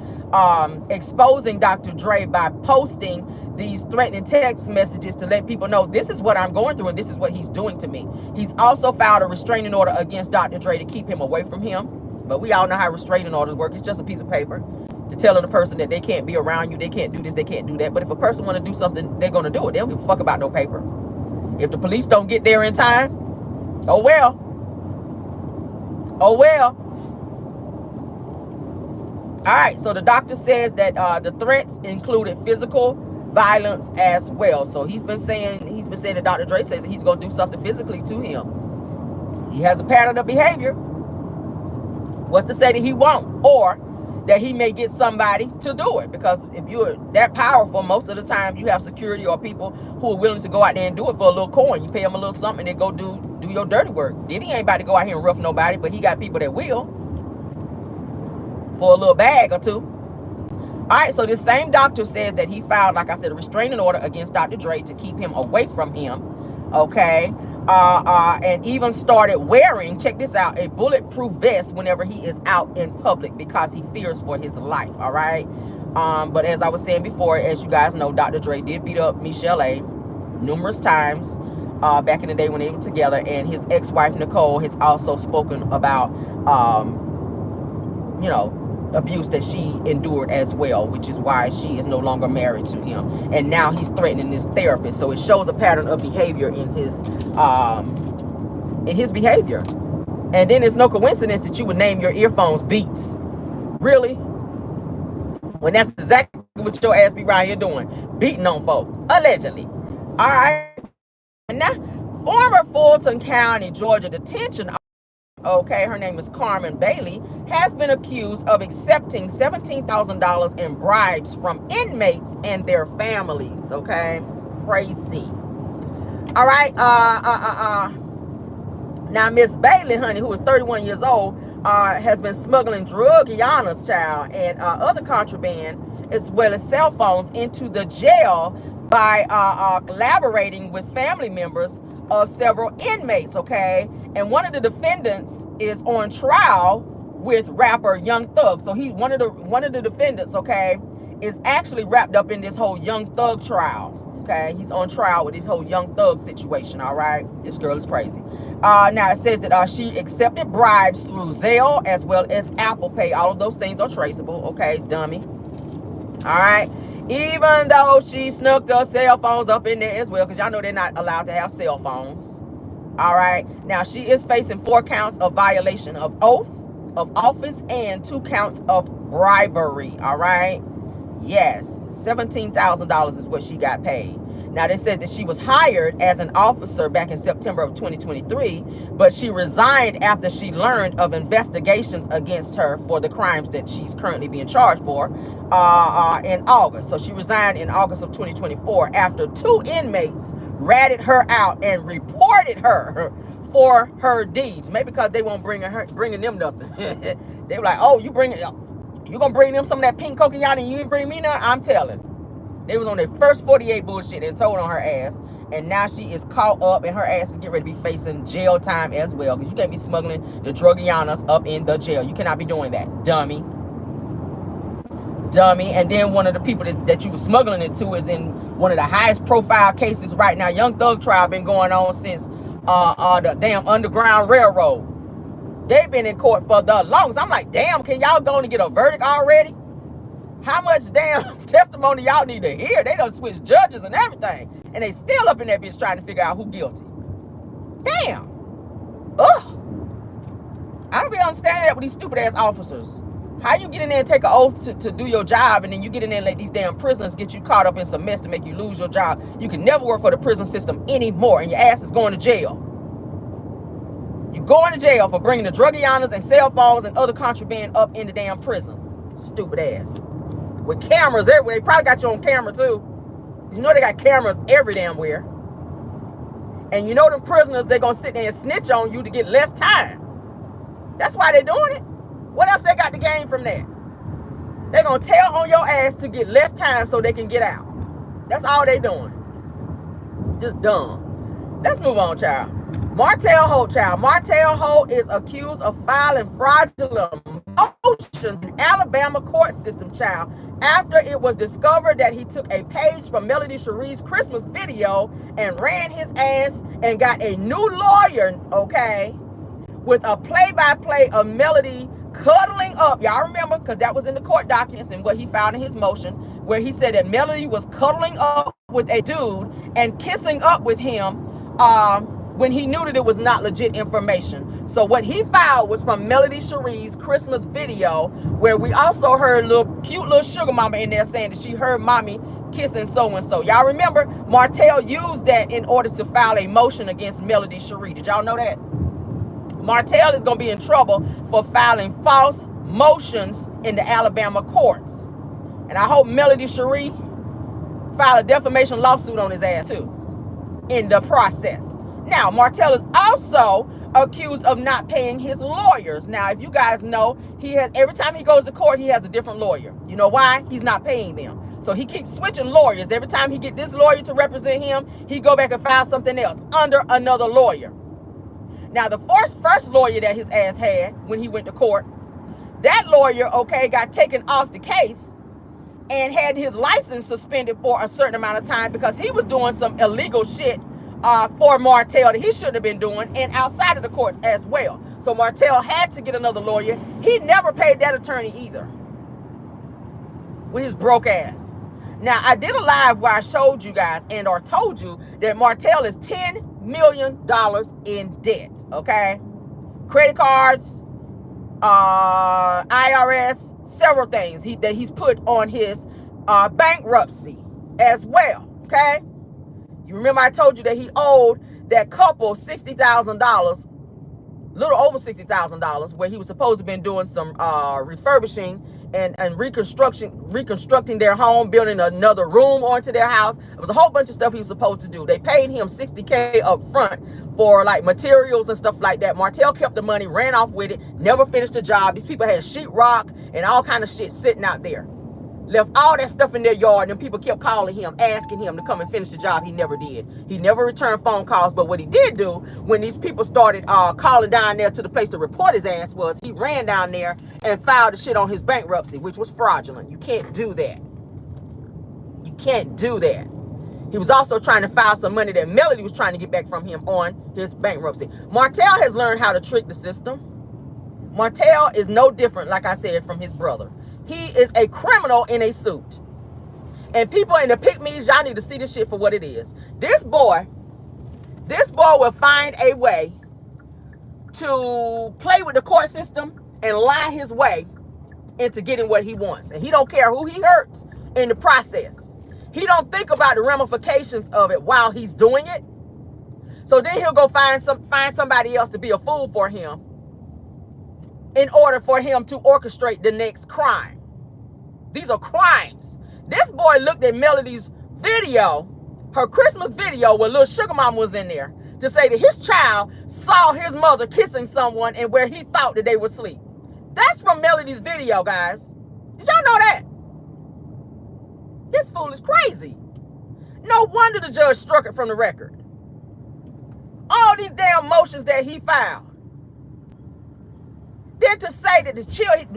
S1: exposing Dr. Dre by posting these threatening text messages to let people know this is what I'm going through and this is what he's doing to me. He's also filed a restraining order against Dr. Dre to keep him away from him. But we all know how restraining orders work. It's just a piece of paper to tell the person that they can't be around you, they can't do this, they can't do that. But if a person want to do something, they're going to do it. They don't give a fuck about no paper. If the police don't get there in time, oh well. Oh well. All right, so the doctor says that the threats included physical violence as well. So he's been saying that Dr. Dre says that he's going to do something physically to him. He has a pattern of behavior. What's to say that he won't, or that he may get somebody to do it? Because if you're that powerful, most of the time you have security or people who are willing to go out there and do it for a little coin. You pay them a little something and they go do your dirty work. Diddy ain't about to go out here and rough nobody, but he got people that will for a little bag or two. All right, so this same doctor says that he filed, like I said, a restraining order against Dr. Dre to keep him away from him, okay? And even started wearing, check this out, a bulletproof vest whenever he is out in public because he fears for his life, all right? But as I was saying before, as you guys know, Dr. Dre did beat up Michelle A. numerous times back in the day when they were together, and his ex-wife, Nicole, has also spoken about, you know, abuse that she endured as well, which is why she is no longer married to him. And now he's threatening this therapist. So it shows a pattern of behavior in his behavior. And then it's no coincidence that you would name your earphones Beats. Really? When that's exactly what your ass be right here doing, beating on folk, allegedly. All right. And now, former Fulton County, Georgia detention, okay, her name is Carmen Bailey, has been accused of accepting $17,000 in bribes from inmates and their families, okay? Crazy. All right, now Miss Bailey, honey, who is 31 years old, has been smuggling drug Guyana's child and other contraband, as well as cell phones, into the jail by collaborating with family members of several inmates, okay? And one of the defendants is on trial with rapper Young Thug. So he's one of the defendants, okay, is actually wrapped up in this whole Young Thug trial. Okay, he's on trial with this whole Young Thug situation. All right, this girl is crazy. Now it says that she accepted bribes through Zelle as well as Apple Pay. All of those things are traceable. Okay, dummy. All right. Even though she snuck the cell phones up in there as well, because y'all know they're not allowed to have cell phones. All right. Now, she is facing 4 counts of violation of oath of office and 2 counts of bribery. All right. Yes. $17,000 is what she got paid. Now, they said that she was hired as an officer back in September of 2023, but she resigned after she learned of investigations against her for the crimes that she's currently being charged for in August. So she resigned in August of 2024 after 2 inmates ratted her out and reported her for her deeds. Maybe because they won't bringing them nothing. They were like, oh, you gonna bring them some of that pink coconut and you ain't bring me none? I'm telling. They was on their first 48 bullshit and told on her ass. And now she is caught up and her ass is getting ready to be facing jail time as well. Because you can't be smuggling the drugianas up in the jail. You cannot be doing that, dummy. Dummy. And then one of the people that you were smuggling it to is in one of the highest profile cases right now. Young Thug trial been going on since the damn Underground Railroad. They've been in court for the longest. I'm like, damn, can y'all go and get a verdict already? How much damn testimony y'all need to hear? They done switched judges and everything. And they still up in that bitch trying to figure out who guilty. Damn. Ugh. I don't be understanding that with these stupid ass officers. How you get in there and take an oath to do your job, and then you get in there and let these damn prisoners get you caught up in some mess to make you lose your job? You can never work for the prison system anymore, and your ass is going to jail. You going to jail for bringing the drugianas and cell phones and other contraband up in the damn prison. Stupid ass. With cameras everywhere. They probably got you on camera too. You know they got cameras every damn where. And you know them prisoners, they're going to sit there and snitch on you to get less time. That's why they're doing it. What else they got to gain from that? They're going to tell on your ass to get less time so they can get out. That's all they doing. Just dumb. Let's move on, child. Martel Holt, child. Martel Holt is accused of filing fraudulent motions in Alabama court system, child, after it was discovered that he took a page from Melody Cherie's Christmas video and ran his ass and got a new lawyer, okay, with a play-by-play of Melody cuddling up. Y'all remember, because that was in the court documents and what he filed in his motion, where he said that Melody was cuddling up with a dude and kissing up with him when he knew that it was not legit information. So what he filed was from Melody Cherie's Christmas video, where we also heard cute little sugar mama in there saying that she heard mommy kissing so-and-so. Y'all remember, Martel used that in order to file a motion against Melody Cherie. Did y'all know that? Martel is going to be in trouble for filing false motions in the Alabama courts. And I hope Melody Cherie file a defamation lawsuit on his ass too in the process. Now, Martel is also accused of not paying his lawyers. Now, if you guys know, every time he goes to court, he has a different lawyer. You know why? He's not paying them. So he keeps switching lawyers. Every time he get this lawyer to represent him, he go back and file something else under another lawyer. Now, the first lawyer that his ass had when he went to court, that lawyer, okay, got taken off the case and had his license suspended for a certain amount of time because he was doing some illegal shit for Martel that he shouldn't have been doing, and outside of the courts as well. So Martel had to get another lawyer. He never paid that attorney either with his broke ass. Now, I did a live where I showed you guys and or told you that Martel is $10 million in debt, okay? Credit cards, IRS, several things that he's put on his bankruptcy as well, okay? You remember I told you that he owed that couple $60,000, little over $60,000, where he was supposed to have been doing some refurbishing and reconstructing their home, building another room onto their house. It was a whole bunch of stuff he was supposed to do. They paid him $60K up front for like materials and stuff like that. Martel kept the money, ran off with it, never finished the job. These people had sheetrock and all kind of shit sitting out there. Left all that stuff in their yard, and people kept calling him, asking him to come and finish the job. He never did. He never returned phone calls. But what he did do, when these people started calling down there to the place to report his ass, was he ran down there and filed the shit on his bankruptcy, which was fraudulent. You can't do that. You can't do that. He was also trying to file some money that Melody was trying to get back from him on his bankruptcy. Martel has learned how to trick the system. Martel is no different, like I said, from his brother. He is a criminal in a suit. And people in the pick-me's, y'all need to see this shit for what it is. This boy will find a way to play with the court system and lie his way into getting what he wants. And he don't care who he hurts in the process. He don't think about the ramifications of it while he's doing it. So then he'll go find somebody else to be a fool for him in order for him to orchestrate the next crime. These are crimes. This boy looked at Melody's video, her Christmas video where little sugar mama was in there, to say that his child saw his mother kissing someone and where he thought that they were asleep. That's from Melody's video, guys. Did y'all know that? This fool is crazy. No wonder the judge struck it from the record. All these damn motions that he filed. Then to say that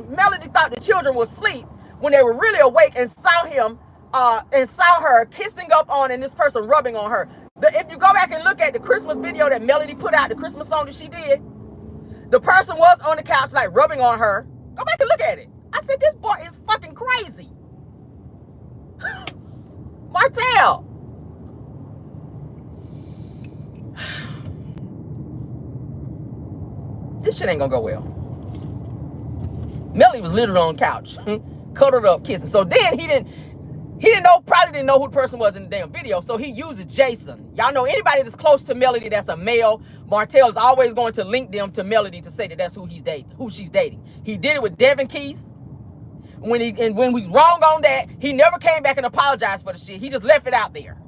S1: Melody thought the children were asleep when they were really awake and saw him and saw her kissing up on and this person rubbing on her. If you go back and look at the Christmas video that Melody put out, the Christmas song that she did, the person was on the couch like rubbing on her. Go back and look at it. I said, this boy is fucking crazy. Martel. This shit ain't gonna go well. Melody was literally on the couch, cuddled up, kissing. So then he probably didn't know who the person was in the damn video. So he uses Jason. Y'all know anybody that's close to Melody that's a male, Martel is always going to link them to Melody to say that that's who she's dating. He did it with Devin Keith. When we was wrong on that, he never came back and apologized for the shit. He just left it out there.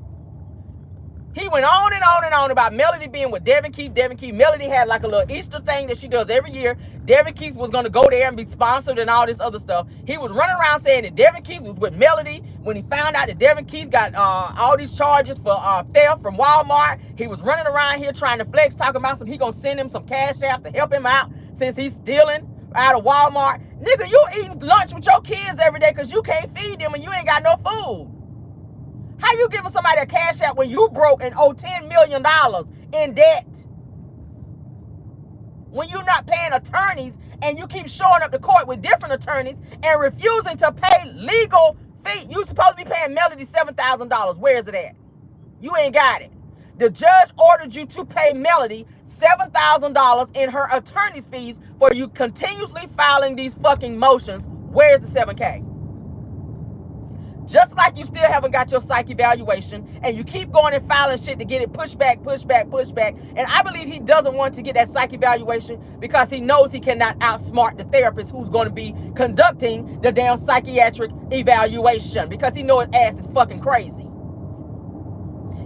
S1: He went on and on and on about Melody being with Devin Keith. Melody had like a little Easter thing that she does every year. Devin Keith was going to go there and be sponsored and all this other stuff. He was running around saying that Devin Keith was with Melody. When he found out that Devin Keith got all these charges for theft from Walmart, he was running around here trying to flex, talking about he going to send him some Cashapp to help him out since he's stealing out of Walmart. Nigga, you eating lunch with your kids every day because you can't feed them and you ain't got no food. How you giving somebody a cash out when you broke and owe $10 million in debt? When you're not paying attorneys and you keep showing up to court with different attorneys and refusing to pay legal fees. You supposed to be paying Melody $7,000. Where is it at? You ain't got it. The judge ordered you to pay Melody $7,000 in her attorney's fees for you continuously filing these fucking motions. Where's the $7K? Just like you still haven't got your psych evaluation and you keep going and filing shit to get it pushed back. And I believe he doesn't want to get that psych evaluation because he knows he cannot outsmart the therapist who's going to be conducting the damn psychiatric evaluation because he knows his ass is fucking crazy.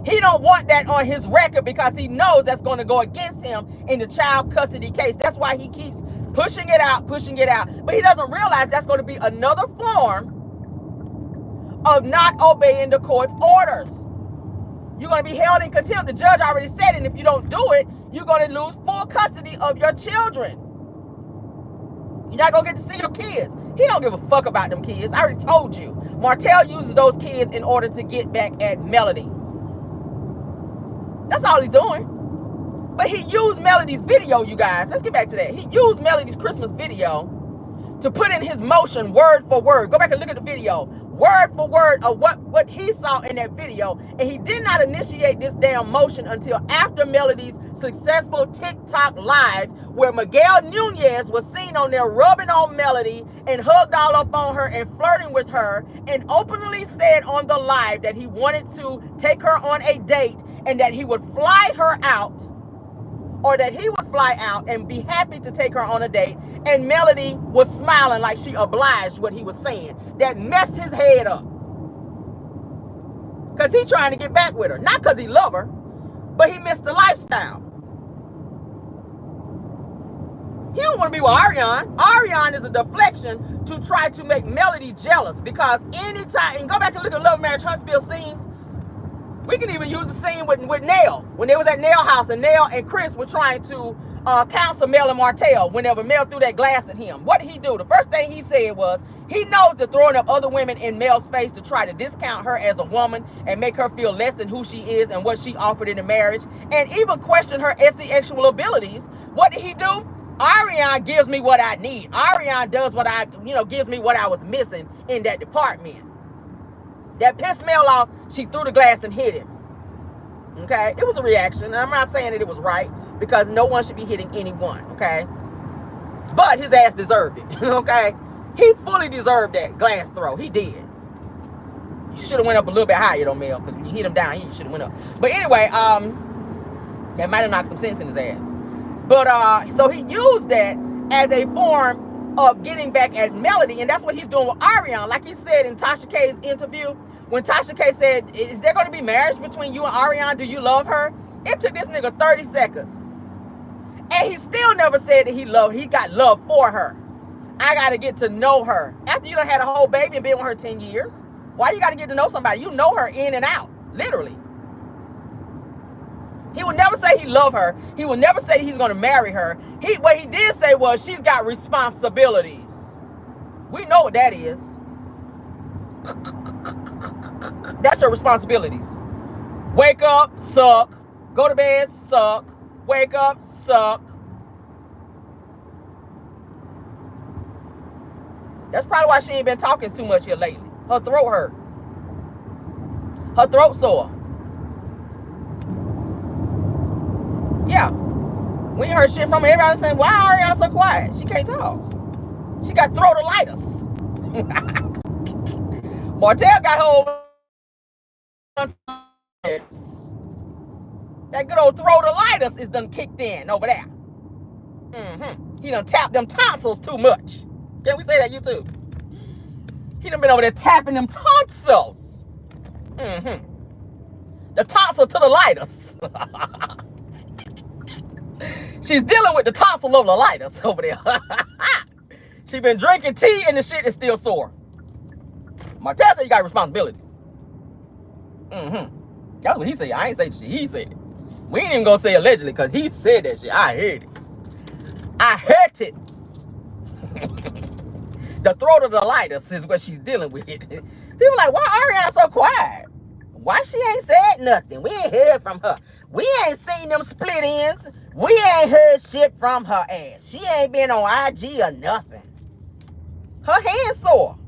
S1: He don't want that on his record because he knows that's going to go against him in the child custody case. That's why he keeps pushing it out. But he doesn't realize that's going to be another form of not obeying the court's orders. You're going to be held in contempt. The judge already said it. And if you don't do it, you're going to lose full custody of your children. You're not going to get to see your kids. He don't give a fuck about them kids. I already told you. Martel uses those kids in order to get back at Melody. That's all he's doing. But he used Melody's video, you guys. Let's get back to that. He used Melody's Christmas video to put in his motion word for word. Go back and look at the video. Word for word of what he saw in that video. And he did not initiate this damn motion until after Melody's successful TikTok live where Miguel Nunez was seen on there rubbing on Melody and hugged all up on her and flirting with her and openly said on the live that he wanted to take her on a date and that he would fly her out or that he would fly out and be happy to take her on a date. And Melody was smiling like she obliged what he was saying. That messed his head up. Because he trying to get back with her. Not because he love her, but he missed the lifestyle. He don't want to be with Ariane. Ariane is a deflection to try to make Melody jealous. Because anytime, and go back and look at Love Marriage Huntsville scenes, we can even use the scene with Nell. When they was at Nell house and Nell and Chris were trying to counsel Mel and Martel whenever Mel threw that glass at him. What did he do? The first thing he said was he knows that throwing up other women in Mel's face to try to discount her as a woman and make her feel less than who she is and what she offered in the marriage and even question her sexual abilities. What did he do? Ariane gives me what I need. Ariane does what gives me what I was missing in that department. That pissed Mel off. She threw the glass and hit him. Okay? It was a reaction. And I'm not saying that it was right because no one should be hitting anyone. Okay? But his ass deserved it. Okay? He fully deserved that glass throw. He did. You should have went up a little bit higher though, Mel, because when you hit him down, he should have went up. But anyway, that might have knocked some sense in his ass. But so he used that as a form of getting back at Melody, and that's what he's doing with Ariana. Like he said in Tasha K's interview, when Tasha K said, "Is there going to be marriage between you and Ariana? Do you love her?" It took this nigga 30 seconds. And he still never said that he got love for her. I got to get to know her. After you done had a whole baby and been with her 10 years, why you got to get to know somebody? You know her in and out, literally. He would never say he loved her. He would never say he's going to marry her. What he did say was she's got responsibilities. We know what that is. That's your responsibilities. Wake up, suck. Go to bed, suck. Wake up, suck. That's probably why she ain't been talking too much here lately. Her throat hurt. Her throat sore. Yeah. We heard shit from her. Everybody saying, why are y'all so quiet? She can't talk. She got throatalitis. Martel got her that good old throatalitis is done kicked in over there. He done tapped them tonsils too much. Can we say that, YouTube? He done been over there tapping them tonsils. The tonsil to the litis. She's dealing with the tonsil of the litis over there. She been drinking tea and the shit is still sore. Martel said you got responsibilities. That's what he said. I ain't say shit. He said it. We ain't even gonna say allegedly because he said that shit. I heard it. I heard it. The throat of the litis is what she's dealing with. People like, why Ariana so quiet? Why she ain't said nothing? We ain't heard from her. We ain't seen them split ends. We ain't heard shit from her ass. She ain't been on IG or nothing. Her hand's sore.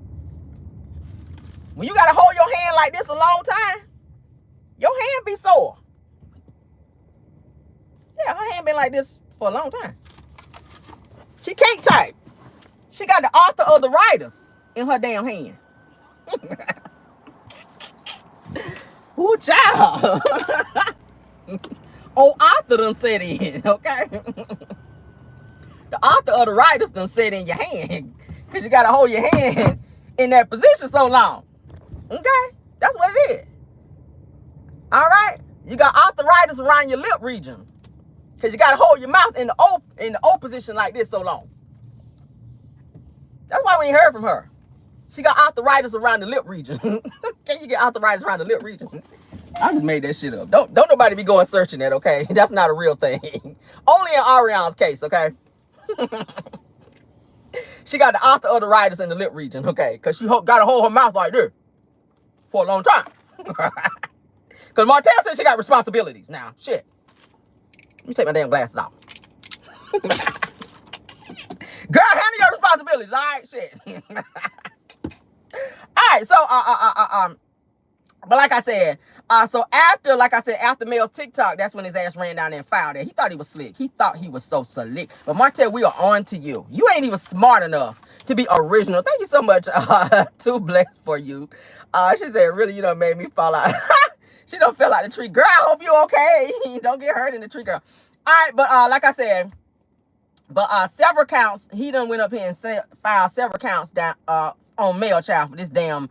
S1: When you gotta hold your hand like this a long time, your hand be sore. Yeah, her hand been like this for a long time. She can't type. She got the author of the writers in her damn hand. Ooh, child. Old author done set in, okay? The author of the writers done set in your hand. Because you got to hold your hand in that position so long. Okay? That's what it is. All right? You got arthritis around your lip region. Because you got to hold your mouth in the O position like this so long. That's why we ain't heard from her. She got arthritis around the lip region. Can you get arthritis around the lip region? I just made that shit up. Don't nobody be going searching that, okay? That's not a real thing. Only in Ariana's case, okay? She got the arthritis in the lip region, okay? Because she got to hold her mouth like this for a long time. Because Martel said she got responsibilities now. Shit. Let me take my damn glasses off. Girl, handle your responsibilities, all right? Shit. All right, so, but like I said, so after Mel's TikTok, that's when his ass ran down there and filed it. He thought he was slick. He thought he was so slick. But Martel, we are on to you. You ain't even smart enough to be original. Thank you so much. Too blessed for you. She said, really, you done made me fall out. She don't feel like the tree. Girl, I hope you okay. Don't get hurt in the tree, girl. All right, but like I said, several counts. He done went up here and filed several counts down on Mel Child for this damn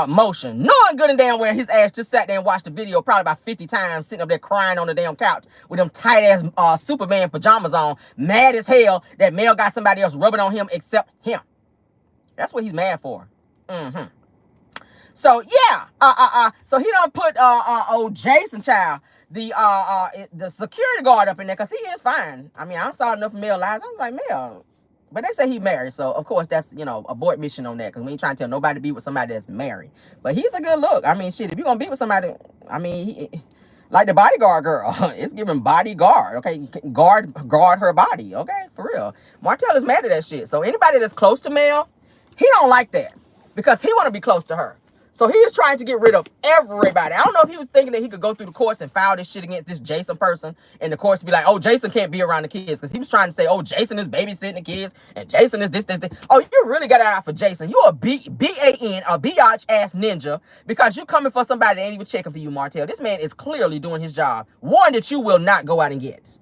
S1: motion. Knowing good and damn well his ass just sat there and watched the video probably about 50 times, sitting up there crying on the damn couch with them tight ass Superman pajamas on, mad as hell that Mel got somebody else rubbing on him except him. That's what he's mad for. So yeah, so he done put old Jason Child, the security guard up in there, because he is fine. I mean, I saw enough Mel lies. I was like, Mel. But they say he married, so of course that's, abort mission on that, because we ain't trying to tell nobody to be with somebody that's married. But he's a good look. I mean, shit, if you're gonna be with somebody, I mean, like the bodyguard girl, it's giving bodyguard, okay? Guard her body, okay? For real. Martel is mad at that shit. So anybody that's close to Mel, he don't like that, because he want to be close to her. So he is trying to get rid of everybody. I don't know if he was thinking that he could go through the courts and file this shit against this Jason person, and the courts be like, oh, Jason can't be around the kids, because he was trying to say, oh, Jason is babysitting the kids, and Jason is this. Oh, you really got it out for Jason. You a B-A-N, a biatch ass ninja, because you coming for somebody that ain't even checking for you, Martel. This man is clearly doing his job. One that you will not go out and get.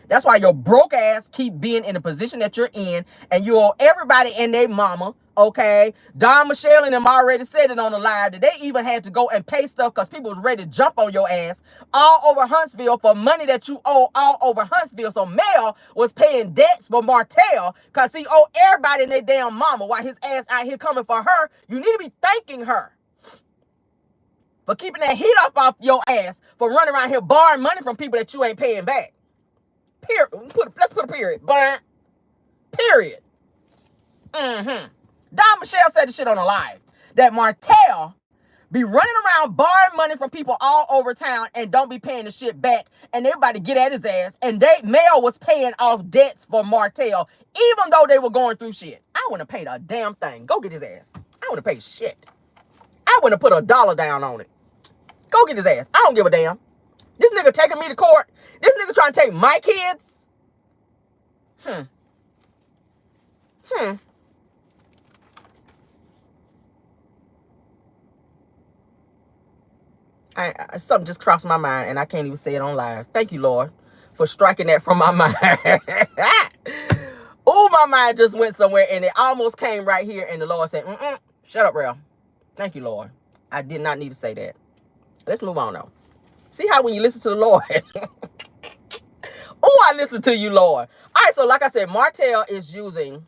S1: That's why your broke ass keep being in the position that you're in, and you owe everybody and their mama, okay? Don Michelle and them already said it on the live that they even had to go and pay stuff because people was ready to jump on your ass all over Huntsville for money that you owe all over Huntsville. So Mel was paying debts for Martel because he owed everybody and their damn mama while his ass out here coming for her. You need to be thanking her for keeping that heat up off your ass, for running around here borrowing money from people that you ain't paying back. Period. Let's put a period. But period. Don Michelle said the shit on the live that Martel be running around borrowing money from people all over town and don't be paying the shit back, and everybody get at his ass. And Mel was paying off debts for Martel, even though they were going through shit. I wouldn't have paid a damn thing. Go get his ass. I wouldn't have paid shit. I wouldn't have put $1 down on it. Go get his ass. I don't give a damn. This nigga taking me to court. This nigga trying to take my kids. Something just crossed my mind, and I can't even say it on live. Thank you, Lord, for striking that from my mind. Oh, my mind just went somewhere, and it almost came right here, and the Lord said, shut up, Rell. Thank you, Lord. I did not need to say that. Let's move on, though. See how when you listen to the Lord... Oh, I listen to you, Lord. All right, so like I said, Martel is using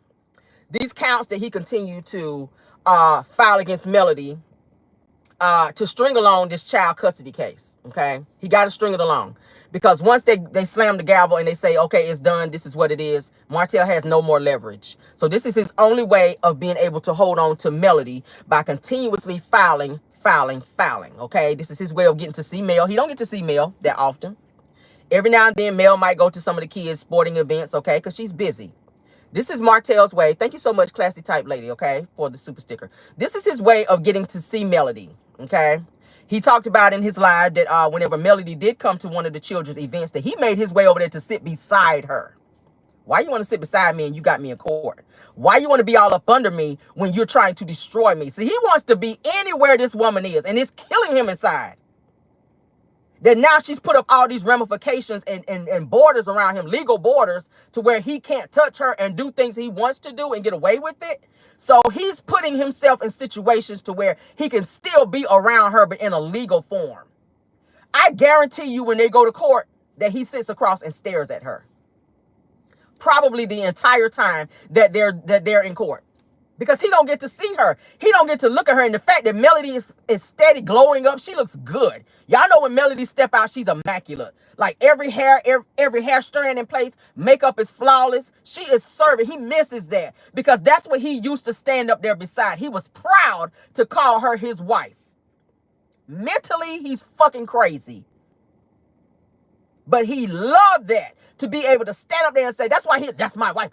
S1: these counts that he continued to file against Melody to string along this child custody case, okay? He got to string it along. Because once they slam the gavel and they say, okay, it's done, this is what it is, Martel has no more leverage. So this is his only way of being able to hold on to Melody, by continuously filing, okay? This is his way of getting to see Mel. He don't get to see Mel that often. Every now and then, Mel might go to some of the kids' sporting events, okay, because she's busy. This is Martel's way. Thank you so much, classy type lady, okay, for the super sticker. This is his way of getting to see Melody, okay? He talked about in his live that whenever Melody did come to one of the children's events, that he made his way over there to sit beside her. Why you want to sit beside me and you got me in court? Why you want to be all up under me when you're trying to destroy me? See, he wants to be anywhere this woman is, and it's killing him inside. That now she's put up all these ramifications and borders around him, legal borders, to where he can't touch her and do things he wants to do and get away with it. So he's putting himself in situations to where he can still be around her, but in a legal form. I guarantee you when they go to court that he sits across and stares at her. Probably the entire time that they're in court. Because he don't get to see her. He don't get to look at her. And the fact that Melody is steady glowing up, she looks good. Y'all know when Melody step out, she's immaculate. Like every hair strand in place, makeup is flawless. She is serving. He misses that because that's what he used to stand up there beside. He was proud to call her his wife. Mentally, he's fucking crazy. But he loved that, to be able to stand up there and say, that's my wife.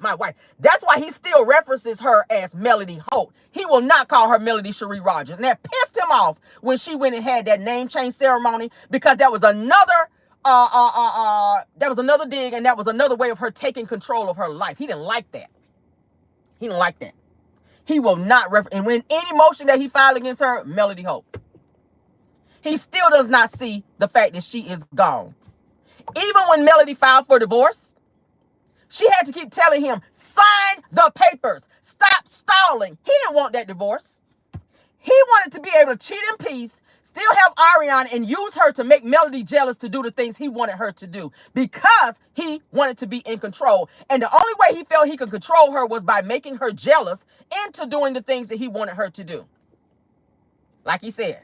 S1: That's why he still references her as Melody Holt. He will not call her Melody Cherie Rogers. And that pissed him off when she went and had that name change ceremony, because that was another dig, and that was another way of her taking control of her life. He didn't like that. He will not and when any motion that he filed against her, Melody Holt. He still does not see the fact that she is gone. Even when Melody filed for divorce, she had to keep telling him, sign the papers. Stop stalling. He didn't want that divorce. He wanted to be able to cheat in peace, still have Ariana, and use her to make Melody jealous to do the things he wanted her to do, because he wanted to be in control. And the only way he felt he could control her was by making her jealous into doing the things that he wanted her to do. Like he said,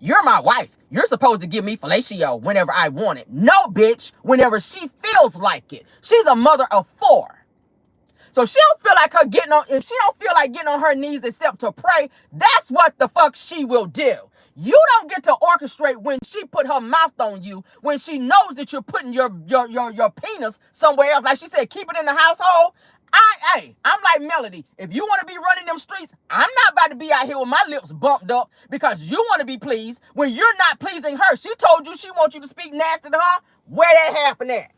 S1: you're my wife. You're supposed to give me fellatio whenever I want it. No, bitch, whenever she feels like it. She's a mother of 4. So she don't feel like if she don't feel like getting on her knees except to pray, that's what the fuck she will do. You don't get to orchestrate when she put her mouth on you, when she knows that you're putting your penis somewhere else. Like she said, keep it in the household. I hey, I'm like Melody. If you want to be running them streets, I'm not about to be out here with my lips bumped up because you want to be pleased when you're not pleasing her. She told you she wants you to speak nasty to her. Where that happened at?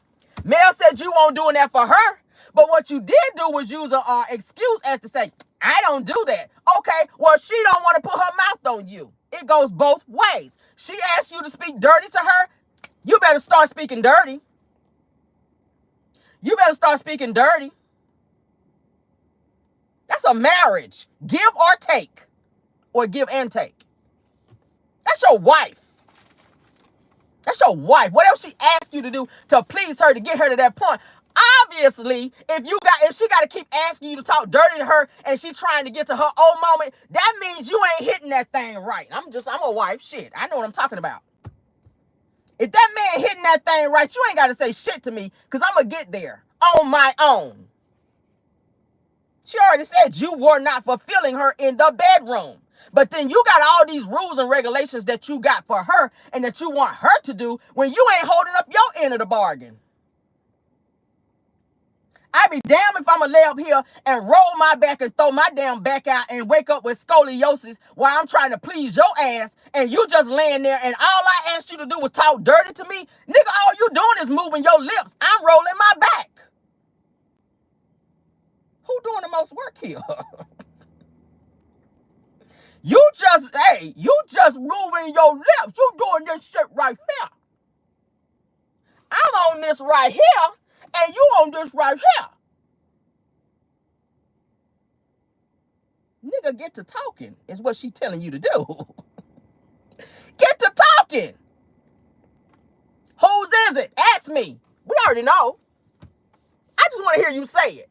S1: Mel said you won't doing that for her. But what you did do was use an excuse as to say, I don't do that. Okay, well, she don't want to put her mouth on you. It goes both ways. She asked you to speak dirty to her. You better start speaking dirty. You better start speaking dirty. That's a marriage. Give or take. Or give and take. That's your wife. That's your wife. What else she asked you to do to please her, to get her to that point? Obviously, if she got to keep asking you to talk dirty to her and she trying to get to her own moment, that means you ain't hitting that thing right. I'm a wife. Shit, I know what I'm talking about. If that man hitting that thing right, you ain't got to say shit to me because I'm going to get there on my own. She already said you were not fulfilling her in the bedroom. But then you got all these rules and regulations that you got for her and that you want her to do when you ain't holding up your end of the bargain. I be damned if I'm going to lay up here and roll my back and throw my damn back out and wake up with scoliosis while I'm trying to please your ass and you just laying there and all I asked you to do was talk dirty to me. Nigga, all you doing is moving your lips. I'm rolling my back. Who doing the most work here? You just moving your lips. You doing this shit right here. I'm on this right here. And you on this right here. Nigga, get to talking is what she telling you to do. Get to talking. Whose is it? Ask me. We already know. I just want to hear you say it.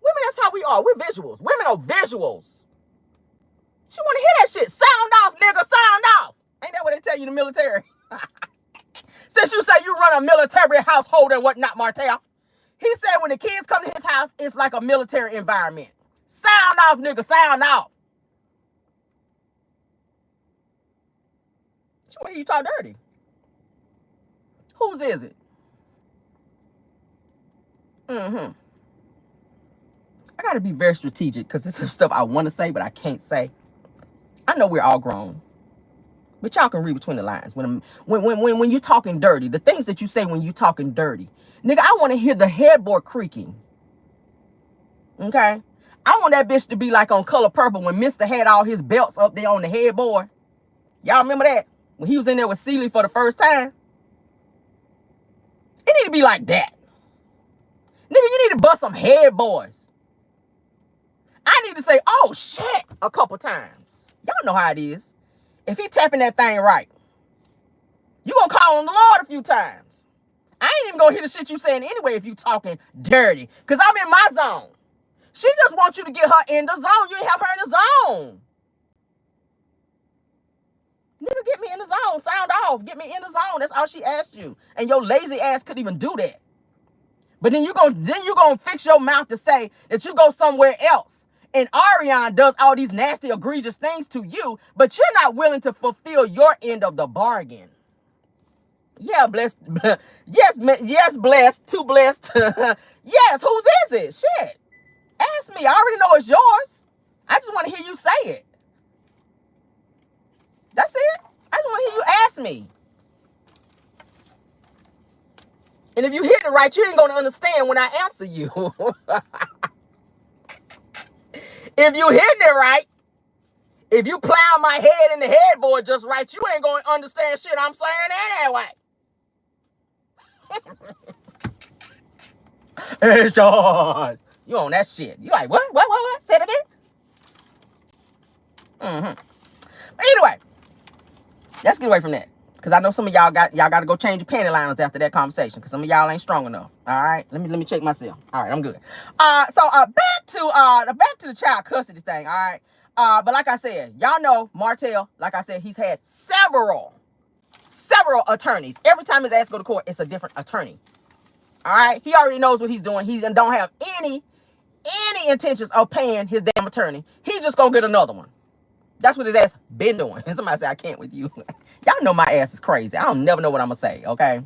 S1: Women, that's how we are. We're visuals. Women are visuals. She want to hear that shit. Sound off, nigga. Sound off. Ain't that what they tell you in the military? Since you say you run a military household and whatnot, Martel. He said when the kids come to his house, it's like a military environment. Sound off, nigga. Sound off. She want to hear you talk dirty. Whose is it? I got to be very strategic because this is some stuff I want to say, but I can't say. I know we're all grown. But y'all can read between the lines. When you're talking dirty, the things that you say when you talking dirty. Nigga, I want to hear the headboard creaking. Okay? I want that bitch to be like on Color Purple when Mr. had all his belts up there on the headboard. Y'all remember that? When he was in there with Celie for the first time? It need to be like that. Nigga, you need to bust some headboards. I need to say, oh, shit, a couple times. Y'all know how it is. If he tapping that thing right, you gonna call on the Lord a few times. I ain't even gonna hear the shit you saying anyway if you talking dirty. Because I'm in my zone. She just wants you to get her in the zone. You ain't have her in the zone. Nigga, get me in the zone. Sound off. Get me in the zone. That's all she asked you. And your lazy ass couldn't even do that. But then you gonna fix your mouth to say that you go somewhere else. And Ariane does all these nasty, egregious things to you, but you're not willing to fulfill your end of the bargain. Yeah, blessed. Yes, blessed. Too blessed. Yes, whose is it? Shit. Ask me. I already know it's yours. I just want to hear you say it. That's it. I just want to hear you ask me. And if you hit it right, you ain't going to understand when I answer you. If you hitting it right, if you plow my head in the headboard just right, you ain't going to understand shit I'm saying anyway. It's yours. You on that shit. You like, what? Say it again? But anyway, let's get away from that. Because I know some of y'all got to go change your panty liners after that conversation. Because some of y'all ain't strong enough. All right? Let me check myself. All right, I'm good. So back to the child custody thing. All right? But like I said, y'all know Martel, like I said, he's had several attorneys. Every time his ass go to court, it's a different attorney. All right? He already knows what he's doing. He don't have any intentions of paying his damn attorney. He just gonna get another one. That's what his ass been doing. And somebody say, I can't with you. Y'all know my ass is crazy. I don't never know what I'm going to say, okay?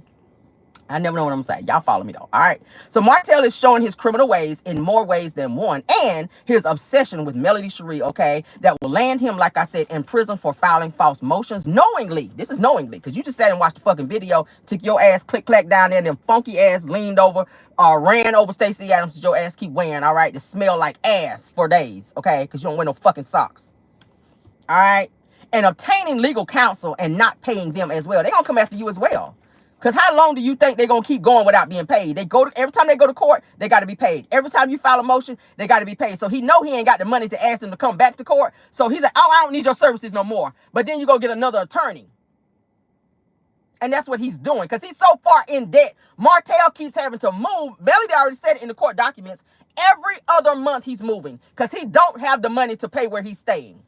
S1: I never know what I'm saying. Y'all follow me though. All right. So Martel is showing his criminal ways in more ways than one, and his obsession with Melody Cherie, okay, that will land him, like I said, in prison for filing false motions knowingly. This is knowingly, because you just sat and watched the fucking video, took your ass click clack down there, and then funky ass leaned over, ran over Stacey Adams, your ass keep wearing, all right, to smell like ass for days, okay, because you don't wear no fucking socks. All right. And obtaining legal counsel and not paying them as well. They're gonna come after you as well. Because how long do you think they're going to keep going without being paid? Every time they go to court, they got to be paid. Every time you file a motion, they got to be paid. So he know he ain't got the money to ask them to come back to court. So he's like, oh, I don't need your services no more. But then you go get another attorney. And that's what he's doing. Because he's so far in debt. Martel keeps having to move. Melody already said it in the court documents. Every other month he's moving. Because he don't have the money to pay where he's staying.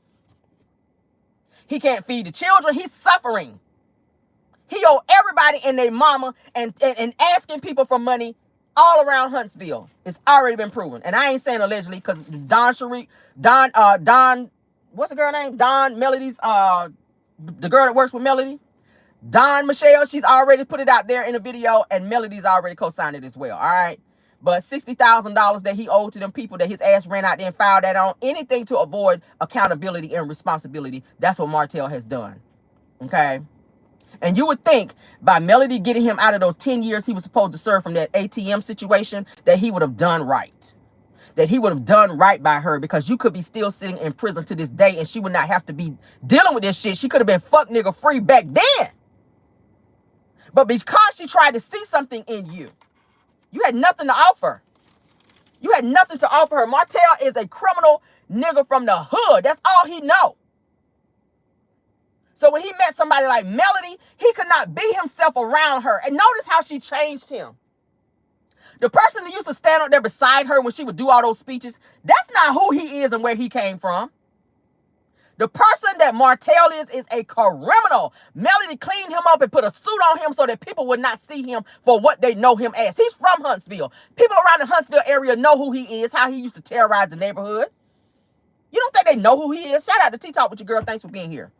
S1: He can't feed the children. He's suffering. He owe everybody and their mama and asking people for money all around Huntsville. It's already been proven. And I ain't saying allegedly, because Don, what's the girl name? Don, Melody's, the girl that works with Melody. Don Michelle, she's already put it out there in a video, and Melody's already co-signed it as well. All right. But $60,000 that he owed to them people that his ass ran out there and filed that on, anything to avoid accountability and responsibility. That's what Martel has done. Okay. And you would think by Melody getting him out of those 10 years he was supposed to serve from that ATM situation that he would have done right. That he would have done right by her, because you could be still sitting in prison to this day and she would not have to be dealing with this shit. She could have been fuck nigga free back then. But because she tried to see something in you, you had nothing to offer. You had nothing to offer her. Martel is a criminal nigga from the hood. That's all he know. So when he met somebody like Melody, he could not be himself around her. And notice how she changed him. The person that used to stand up there beside her when she would do all those speeches, that's not who he is and where he came from. The person that Martel is a criminal. Melody cleaned him up and put a suit on him so that people would not see him for what they know him as. He's from Huntsville. People around the Huntsville area know who he is, how he used to terrorize the neighborhood. You don't think they know who he is? Shout out to T-Talk with your girl. Thanks for being here.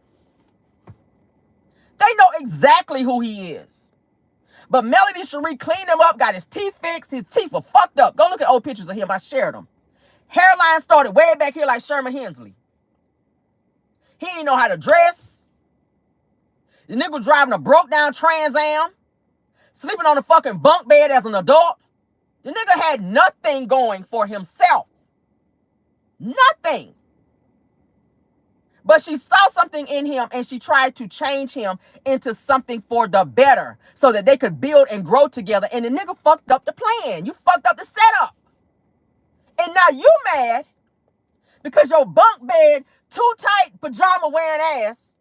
S1: They know exactly who he is. But Melody Cherie cleaned him up, got his teeth fixed. His teeth were fucked up. Go look at old pictures of him. I shared them. Hairline started way back here like Sherman Hensley. He didn't know how to dress. The nigga was driving a broke down Trans Am. Sleeping on a fucking bunk bed as an adult. The nigga had nothing going for himself. Nothing. But she saw something in him and she tried to change him into something for the better so that they could build and grow together. And the nigga fucked up the plan. You fucked up the setup. And now you mad because your bunk bed, too tight pajama wearing ass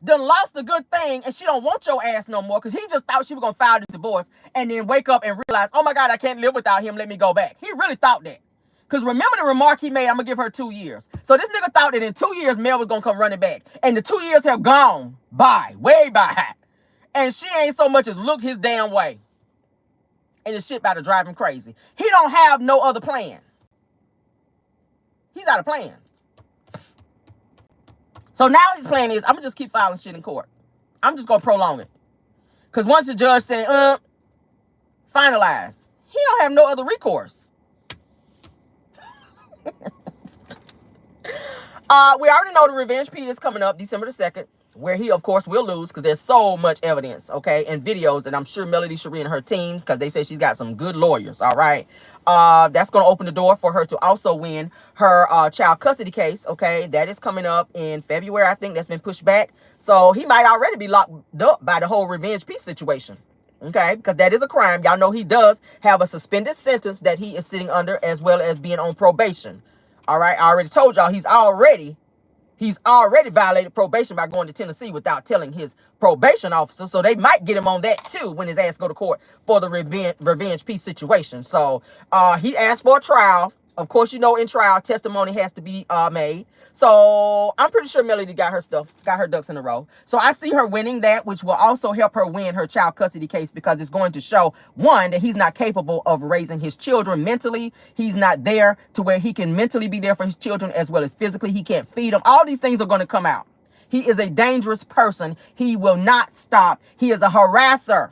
S1: done lost a good thing and she don't want your ass no more because he just thought she was going to file this divorce and then wake up and realize, oh my God, I can't live without him. Let me go back. He really thought that. Because remember the remark he made, I'm going to give her 2 years. So this nigga thought that in 2 years, Mel was going to come running back. And the 2 years have gone by, way by. And she ain't so much as looked his damn way. And the shit about to drive him crazy. He don't have no other plan. He's out of plans. So now his plan is, I'm going to just keep filing shit in court. I'm just going to prolong it. Because once the judge said, finalized, he don't have no other recourse. We already know the Revenge P is coming up December the 2nd, where he, of course, will lose because there's so much evidence, okay, and videos that I'm sure Melody Cherie and her team, because they say she's got some good lawyers, all right? That's going to open the door for her to also win her child custody case, okay? That is coming up in February, I think. That's been pushed back. So he might already be locked up by the whole Revenge P situation, okay? Because that is a crime. Y'all know he does have a suspended sentence that he is sitting under as well as being on probation. All right, I already told y'all he's already violated probation by going to Tennessee without telling his probation officer. So they might get him on that too when his ass go to court for the Revenge P situation. So he asked for a trial. Of course, you know, in trial, testimony has to be made. So I'm pretty sure Melody got her ducks in a row. So I see her winning that, which will also help her win her child custody case because it's going to show, one, that he's not capable of raising his children mentally. He's not there to where he can mentally be there for his children as well as physically. He can't feed them. All these things are going to come out. He is a dangerous person. He will not stop. He is a harasser.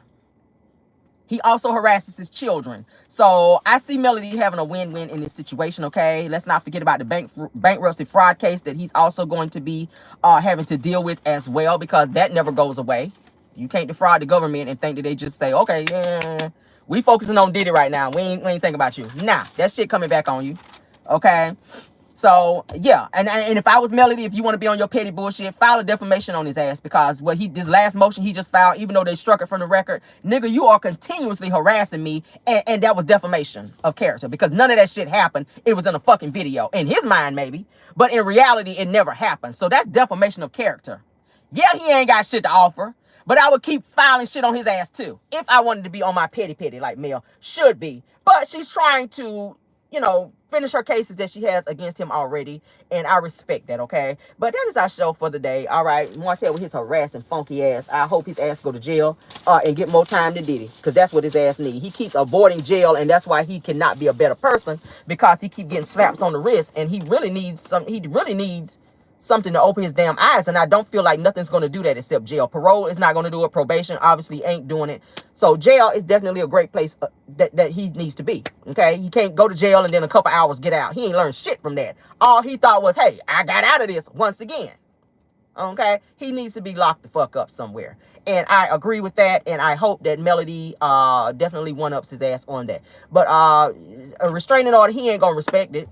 S1: He also harasses his children. So I see Melody having a win-win in this situation, okay? Let's not forget about the bankruptcy fraud case that he's also going to be having to deal with as well, because that never goes away. You can't defraud the government and think that they just say, okay, yeah, we focusing on Diddy right now. We ain't thinking about you. Nah, that shit coming back on you, okay? So yeah, and if I was Melody, if you want to be on your petty bullshit, file a defamation on his ass, because this last motion he just filed, even though they struck it from the record, nigga, you are continuously harassing me, and that was defamation of character, because none of that shit happened. It was in a fucking video, in his mind maybe, but in reality it never happened. So that's defamation of character. Yeah, he ain't got shit to offer, but I would keep filing shit on his ass too, if I wanted to be on my petty like Mel should be. But she's trying to, finish her cases that she has against him already, and I respect that, okay? But that is our show for the day. All right, Martel with his harassing funky ass. I hope his ass go to jail and get more time than Diddy, because that's what his ass need. He keeps avoiding jail, and that's why he cannot be a better person, because he keep getting slaps on the wrist, and he really needs something to open his damn eyes, and I don't feel like nothing's going to do that except jail. Parole is not going to do it. Probation obviously ain't doing it. So jail is definitely a great place that he needs to be, okay? He can't go to jail and then a couple hours get out. He ain't learned shit from that. All he thought was, hey, I got out of this once again, okay? He needs to be locked the fuck up somewhere, and I agree with that, and I hope that Melody definitely one-ups his ass on that. But a restraining order, he ain't going to respect it.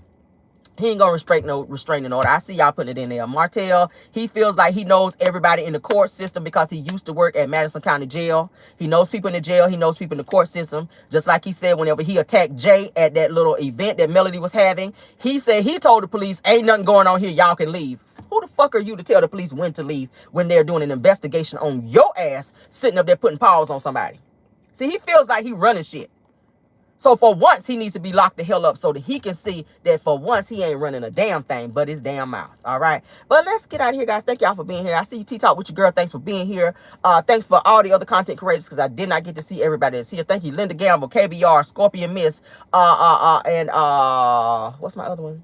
S1: He ain't gonna respect no restraining order. I see y'all putting it in there. Martel, he feels like he knows everybody in the court system because he used to work at Madison County Jail. He knows people in the jail. He knows people in the court system. Just like he said whenever he attacked Jay at that little event that Melody was having, he said he told the police, ain't nothing going on here. Y'all can leave. Who the fuck are you to tell the police when to leave when they're doing an investigation on your ass, sitting up there putting paws on somebody? See, he feels like he running shit. So for once, he needs to be locked the hell up so that he can see that for once he ain't running a damn thing but his damn mouth. All right. But let's get out of here, guys. Thank y'all for being here. I see you T-Talk with your girl. Thanks for being here. Thanks for all the other content creators, because I did not get to see everybody that's here. Thank you, Linda Gamble, KBR, Scorpion Miss, and what's my other one?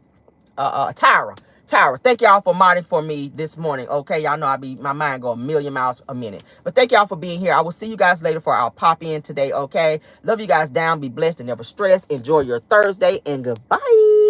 S1: Tyra, thank y'all for modding for me this morning. Okay, y'all know my mind go a million miles a minute. But thank y'all for being here. I will see you guys later for our pop in today. Okay, love you guys down. Be blessed and never stress. Enjoy your Thursday, and goodbye.